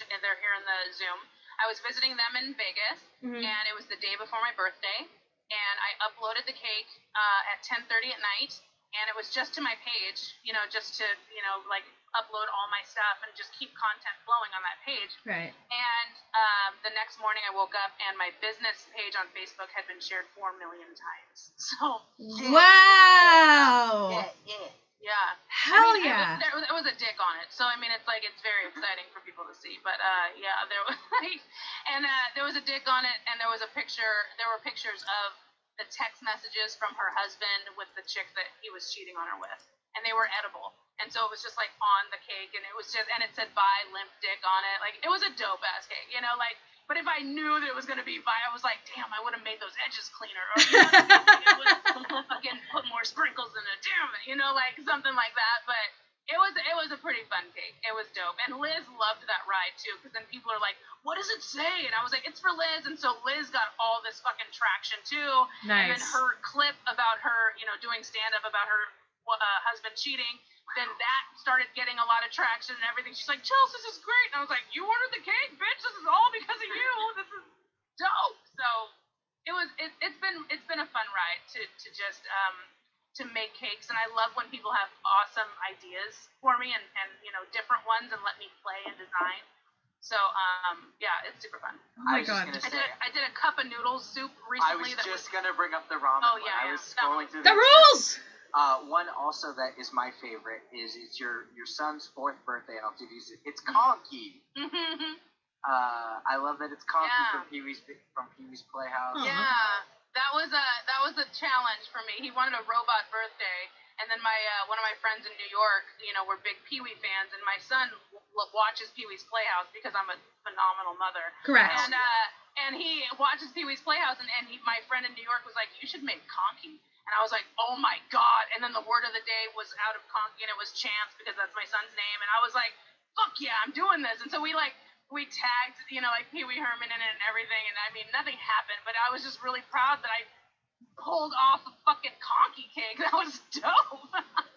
Zoom. I was visiting them in Vegas, and it was the day before my birthday, and I uploaded the cake at 10:30 at night. And it was just to my page, just to, like upload all my stuff and just keep content flowing on that page.
Right.
And the next morning I woke up and my business page on Facebook had been shared 4 million times. So.
Wow.
Yeah.
Hell yeah.
There was a dick on it. So, it's very exciting for people to see. But, there was there was a dick on it, and there were pictures of the text messages from her husband with the chick that he was cheating on her with, and they were edible. And so it was just like on the cake, and it said "Bye Limp Dick" on it. Like, it was a dope ass cake, but if I knew that it was gonna be bye, I was like, damn, I would have made those edges cleaner, or I would have fucking put more sprinkles in it, damn it, something like that. But it was a pretty fun cake. It was dope. And Liz loved that ride too, because then people are like, what does it say? And I was like, it's for Liz. And so Liz got all this fucking traction too.
Nice.
And then her clip about her, doing stand-up about her husband cheating, then that started getting a lot of traction and everything. She's like, Chels, this is great. And I was like, you ordered the cake, bitch. This is all because of you. This is dope. So it's been a fun ride to just to make cakes, and I love when people have awesome ideas for me and different ones and let me play and design. So it's super fun.
Oh my god.
I did a cup of noodle soup recently.
I was just gonna bring up the ramen.
Oh yeah,
I was scrolling through
the rules.
One also that is my favorite is it's your son's 4th birthday, and I'll give you it's Conky. I love that it's Conky from Pee-wee's Playhouse.
Yeah. That was a challenge for me. He wanted a robot birthday, and then my one of my friends in New York, were big Pee-wee fans, and my son watches Pee-wee's Playhouse because I'm a phenomenal mother.
Correct.
And he watches Pee-wee's Playhouse, and my friend in New York was like, you should make Conky. And I was like, oh my god. And then the word of the day was out of Conky, and it was Chance because that's my son's name. And I was like, fuck yeah, I'm doing this. And so we tagged, Pee Wee Herman in it and everything, and nothing happened, but I was just really proud that I pulled off a fucking Conky cake. That was dope.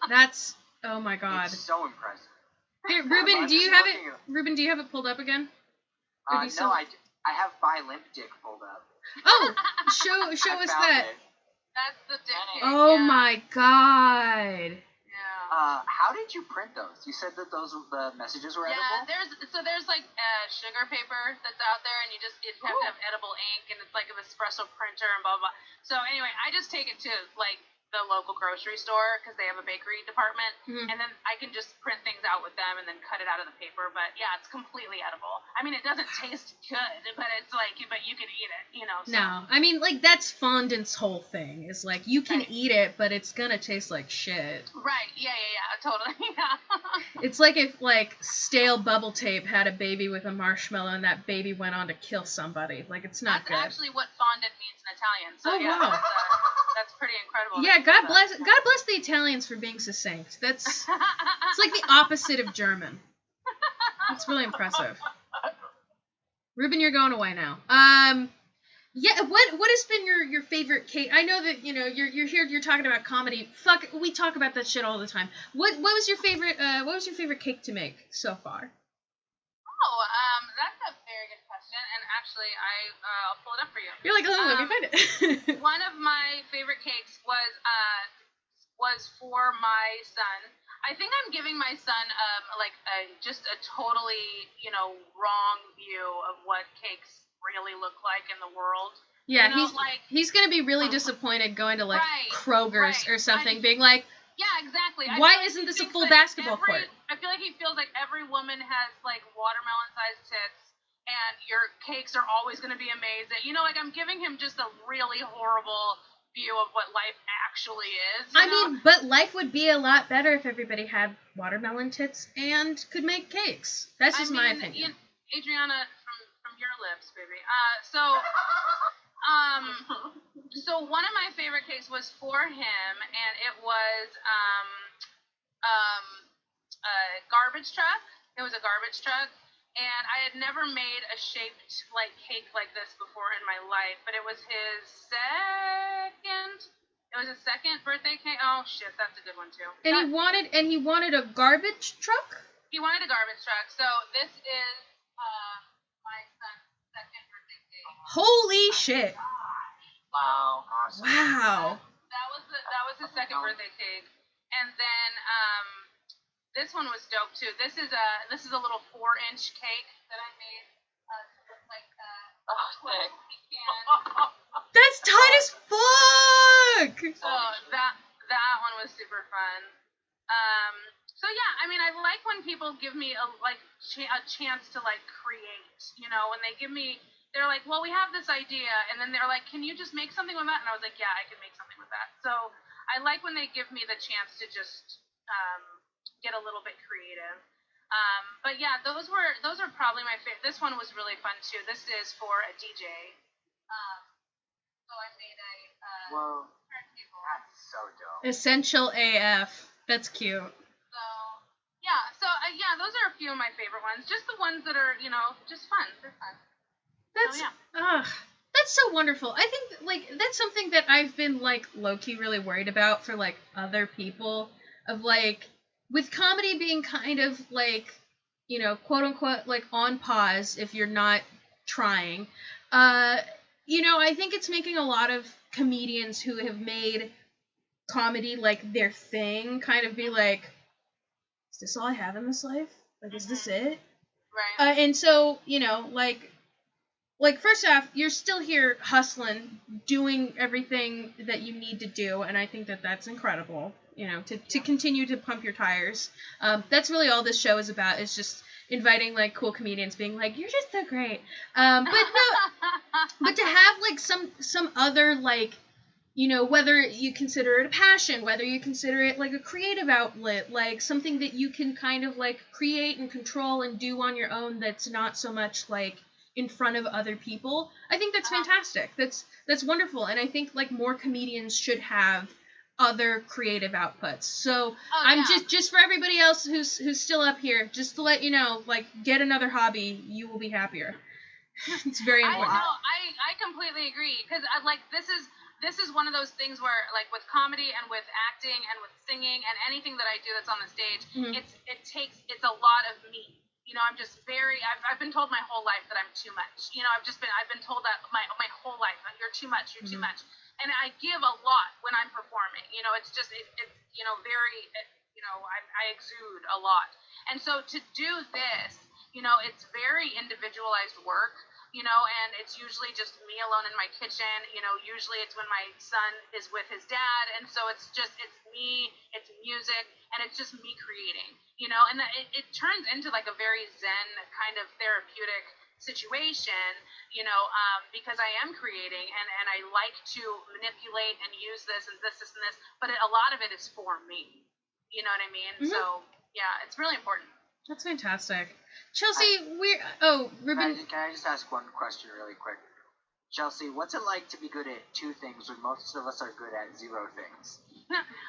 That's, oh my god.
It's so impressive.
Here, Ruben, do you have it? Ruben, do you have it pulled up again?
No, I have Bye Limp Dick pulled up.
Oh, show us that.
That's the dick cake.
Oh my god.
How did you print those? You said that the messages were edible?
Yeah, there's like sugar paper that's out there, and you have to have edible ink, and it's like an espresso printer and blah blah. So anyway, I just take it to like the local grocery store because they have a bakery department, and then I can just print things out with them and then cut it out of the paper. But yeah, it's completely edible. It doesn't taste good, but it's like, but you can eat it, So.
No, that's fondant's whole thing. Is like you can eat it, but it's gonna taste like shit.
Right? Yeah, totally. Yeah.
It's like if stale bubble tape had a baby with a marshmallow, and that baby went on to kill somebody. Like it's not good.
That's actually what fondant means in Italian. So
wow.
That's pretty incredible.
Yeah, God bless the Italians for being succinct. It's like the opposite of German. It's really impressive. Ruben, you're going away now. Yeah, what has been your favorite cake? I know that you're here. You're talking about comedy. Fuck, we talk about that shit all the time. What was your favorite? What was your favorite cake to make so far?
Oh, that's a very good question. And actually, actually. I'll pull it up for you.
You're like, oh, let me find it.
One of my favorite cakes was for my son. I think I'm giving my son just a totally wrong view of what cakes really look like in the world.
Yeah, he's gonna be really disappointed going to Kroger's or something, being like,
yeah, exactly.
Why isn't this a full basketball court?
I feel like he feels like every woman has watermelon-sized tits, and your cakes are always gonna be amazing. I'm giving him just a really horrible view of what life actually is.
I mean, but life would be a lot better if everybody had watermelon tits and could make cakes. That's just my opinion.
Adriana, from your lips, baby. So one of my favorite cakes was for him, and it was a garbage truck. It was a garbage truck. And I had never made a shaped cake like this before in my life, but it was his second birthday cake. Oh shit, that's a good one too.
And he wanted a garbage truck?
He wanted a garbage truck. So this is my son's second birthday cake.
Holy shit.
Wow. Awesome.
Wow.
That was his second birthday cake. And then this one was dope too. This is a little 4-inch cake that I made to look like pecan.
That's tight as fuck.
So that one was super fun. So yeah, I mean, I like when people give me a chance to create. When they give me, they're like, well, we have this idea, and then they're like, can you just make something with that? And I was like, yeah, I can make something with that. So I like when they give me the chance to just get a little bit creative. But yeah, those are probably my favorite. This one was really fun too. This is for a DJ. So I made a turntable.
That's so dope.
Essential AF. That's cute.
So those are a few of my favorite ones. Just the ones that are just fun. They're fun.
That's so wonderful. I think that's something that I've been low-key really worried about for other people, of with comedy being kind of quote unquote on pause if you're not trying. I think it's making a lot of comedians who have made comedy their thing kind of be like, is this all I have in this life? Is this it?
Right.
And so, first off, you're still here hustling, doing everything that you need to do, and I think that that's incredible, to continue to pump your tires. That's really all this show is about, is just inviting, cool comedians being like, you're just so great. But to have, some other, whether you consider it a passion, whether you consider it, a creative outlet, something that you can kind of, create and control and do on your own that's not so much, in front of other people. I think that's fantastic. That's wonderful, and I think more comedians should have other creative outputs. So I'm just for everybody else who's still up here, just to let you know, get another hobby, you will be happier. It's very important.
I completely agree, because this is one of those things where with comedy and with acting and with singing and anything that I do that's on the stage, it's a lot of me. I'm just I've been told my whole life that I'm too much. I've been told that my whole life, you're too much, you're too much. And I give a lot when I'm performing. It's just, it's very, I exude a lot. And so to do this, it's very individualized work, and it's usually just me alone in my kitchen. Usually it's when my son is with his dad. And so it's me, it's music, and it's just me creating, and it turns into a very zen kind of therapeutic situation, because I am creating and I like to manipulate and use this and this and this, but a lot of it is for me. You know what I mean? Mm-hmm. So yeah, it's really important.
That's fantastic. Chelsea, Ruben.
Can I just ask one question really quick? Chelsea, what's it like to be good at 2 things when most of us are good at 0 things?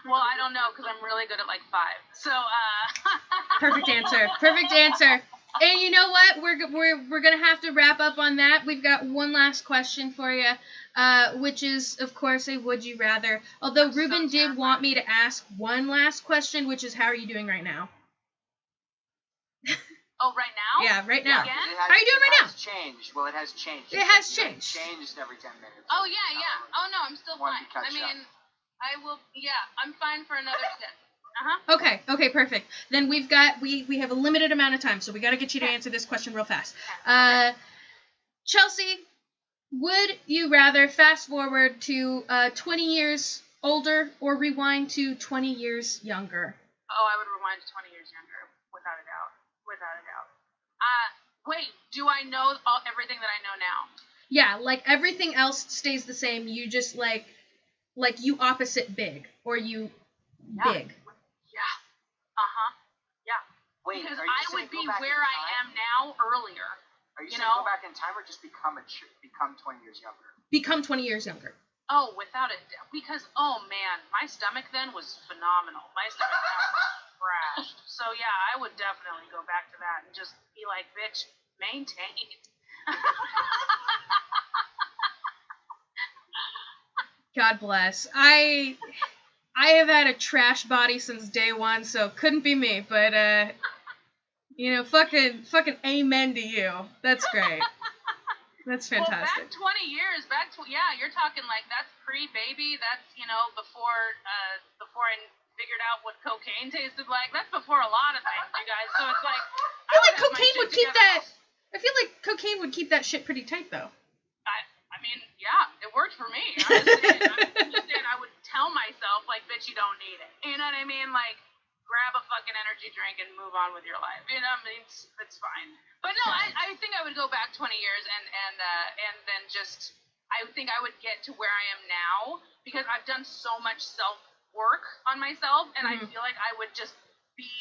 Well, I don't know, because I'm really good at 5. So
Perfect answer. Perfect answer. And you know what? We're gonna have to wrap up on that. We've got one last question for you, which is, of course, a would you rather. Although Ruben did want me to ask one last question, which is, how are you doing right now?
Oh, right now?
Yeah, right now.
Again?
How are you doing right now?
It has changed. Well, it has changed.
It has
You know,
changed.
It changed every 10 minutes.
Oh, yeah. Oh, no, I'm still
Wanted
fine.
to catch up.
I will, I'm fine for another step. Uh-huh.
Okay, perfect. Then we have a limited amount of time, so we got to get you to answer this question real fast. Chelsea, would you rather fast forward to 20 years older or rewind to 20 years younger?
Oh, I would rewind to 20 years younger, without a doubt. Wait, do I know everything that I know now?
Yeah, like everything else stays the same. You just like you opposite big, or you big.
Yeah. Uh-huh. Yeah.
Wait,
because
are you
I
saying
would be
go back
where
in
I
time?
am now earlier.
Are you
you
saying
know?
go back in time or just become 20 years younger?
Become 20 years younger.
Oh, without a doubt. Because, oh man, my stomach then was phenomenal. My stomach now was crashed. So yeah, I would definitely go back to that and just be like, bitch, maintain.
God bless. I have had a trash body since day one, so it couldn't be me. But fucking amen to you. That's great. That's fantastic.
Well, back 20 years, you're talking like that's pre-baby. That's before I figured out what cocaine tasted like. That's before a lot of things, you guys. So it's like
I feel like cocaine would keep that. I feel like cocaine would keep that shit pretty tight, though.
I mean, yeah, it worked for me. I'm just saying, I would tell myself, like, bitch, you don't need it. You know what I mean? Like, grab a fucking energy drink and move on with your life. You know, I mean, it's fine. But no, I think I would go back 20 years and then just, I think I would get to where I am now because I've done so much self-work on myself, and I feel like I would just be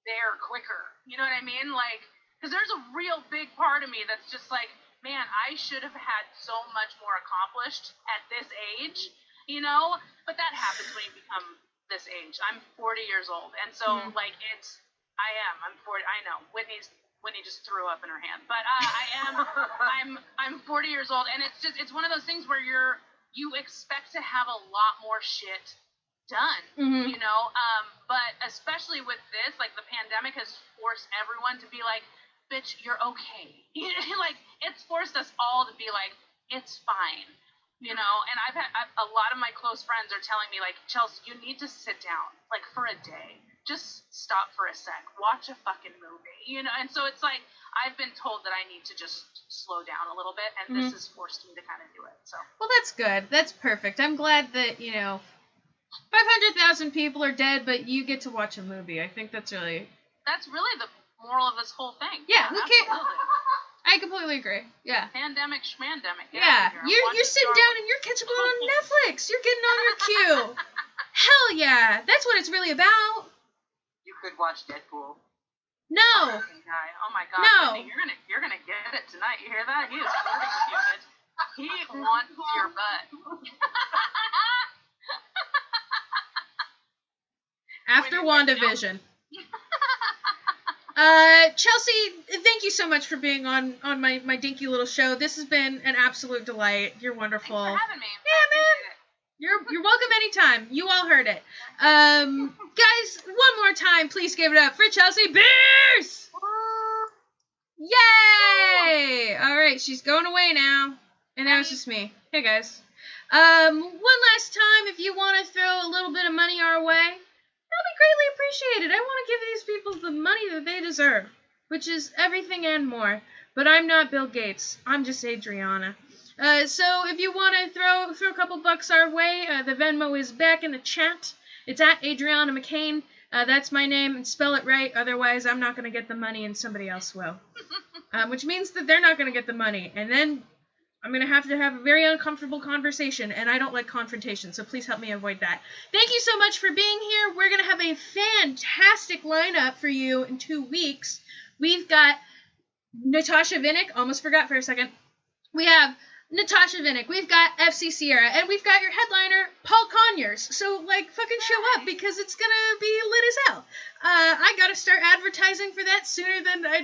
there quicker. You know what I mean? Like, because there's a real big part of me that's just like, man, I should have had so much more accomplished at this age, But that happens when you become this age. I'm 40 years old, and so I'm 40. I know Whitney just threw up in her hand, but I'm 40 years old, and it's one of those things where you expect to have a lot more shit done, but especially with this, like the pandemic has forced everyone to be like, bitch, you're okay. Like, it's forced us all to be like, it's fine, and I've had a lot of my close friends are telling me, like, Chelsea, you need to sit down, like, for a day. Just stop for a sec. Watch a fucking movie, and so it's like, I've been told that I need to just slow down a little bit, and this has forced me to kind of do it, so.
Well, that's good. That's perfect. I'm glad that, 500,000 people are dead, but you get to watch a movie. I think that's really
the moral of this whole thing.
Yeah, who cares? I completely agree. Yeah.
Pandemic, schmandemic.
Yeah, you're sitting down and you're catching up on Netflix. You're getting on your queue. Hell yeah, that's what it's really about.
You could watch Deadpool.
No.
Oh my God.
No.
Whitney, you're gonna get it tonight. You hear that? He is flirting with you, bitch. He wants your butt.
After WandaVision. Chelsea, thank you so much for being on my dinky little show. This has been an absolute delight. You're wonderful.
Thanks for having me.
Yeah, man. You're welcome anytime. You all heard it. Guys, one more time, please give it up for Chelsea Bearce! Yay! Alright, she's going away now. And now it's just me. Hey, guys. One last time, if you want to throw a little bit of money our way, that'll be greatly appreciated. I want to give these people the money that they deserve, which is everything and more. But I'm not Bill Gates. I'm just Adriana. So if you want to throw a couple bucks our way, the Venmo is back in the chat. It's at Adriana McCain. That's my name, and spell it right. Otherwise, I'm not going to get the money, and somebody else will. Which means that they're not going to get the money, and then I'm going to have a very uncomfortable conversation, and I don't like confrontation, so please help me avoid that. Thank you so much for being here. We're going to have a fantastic lineup for you in 2 weeks. We've got Natasha Vinnick. Almost forgot for a second. We have Natasha Vinnick. We've got FC Sierra, and we've got your headliner, Paul Conyers. So, fucking show up, because it's going to be lit as hell. I got to start advertising for that sooner than I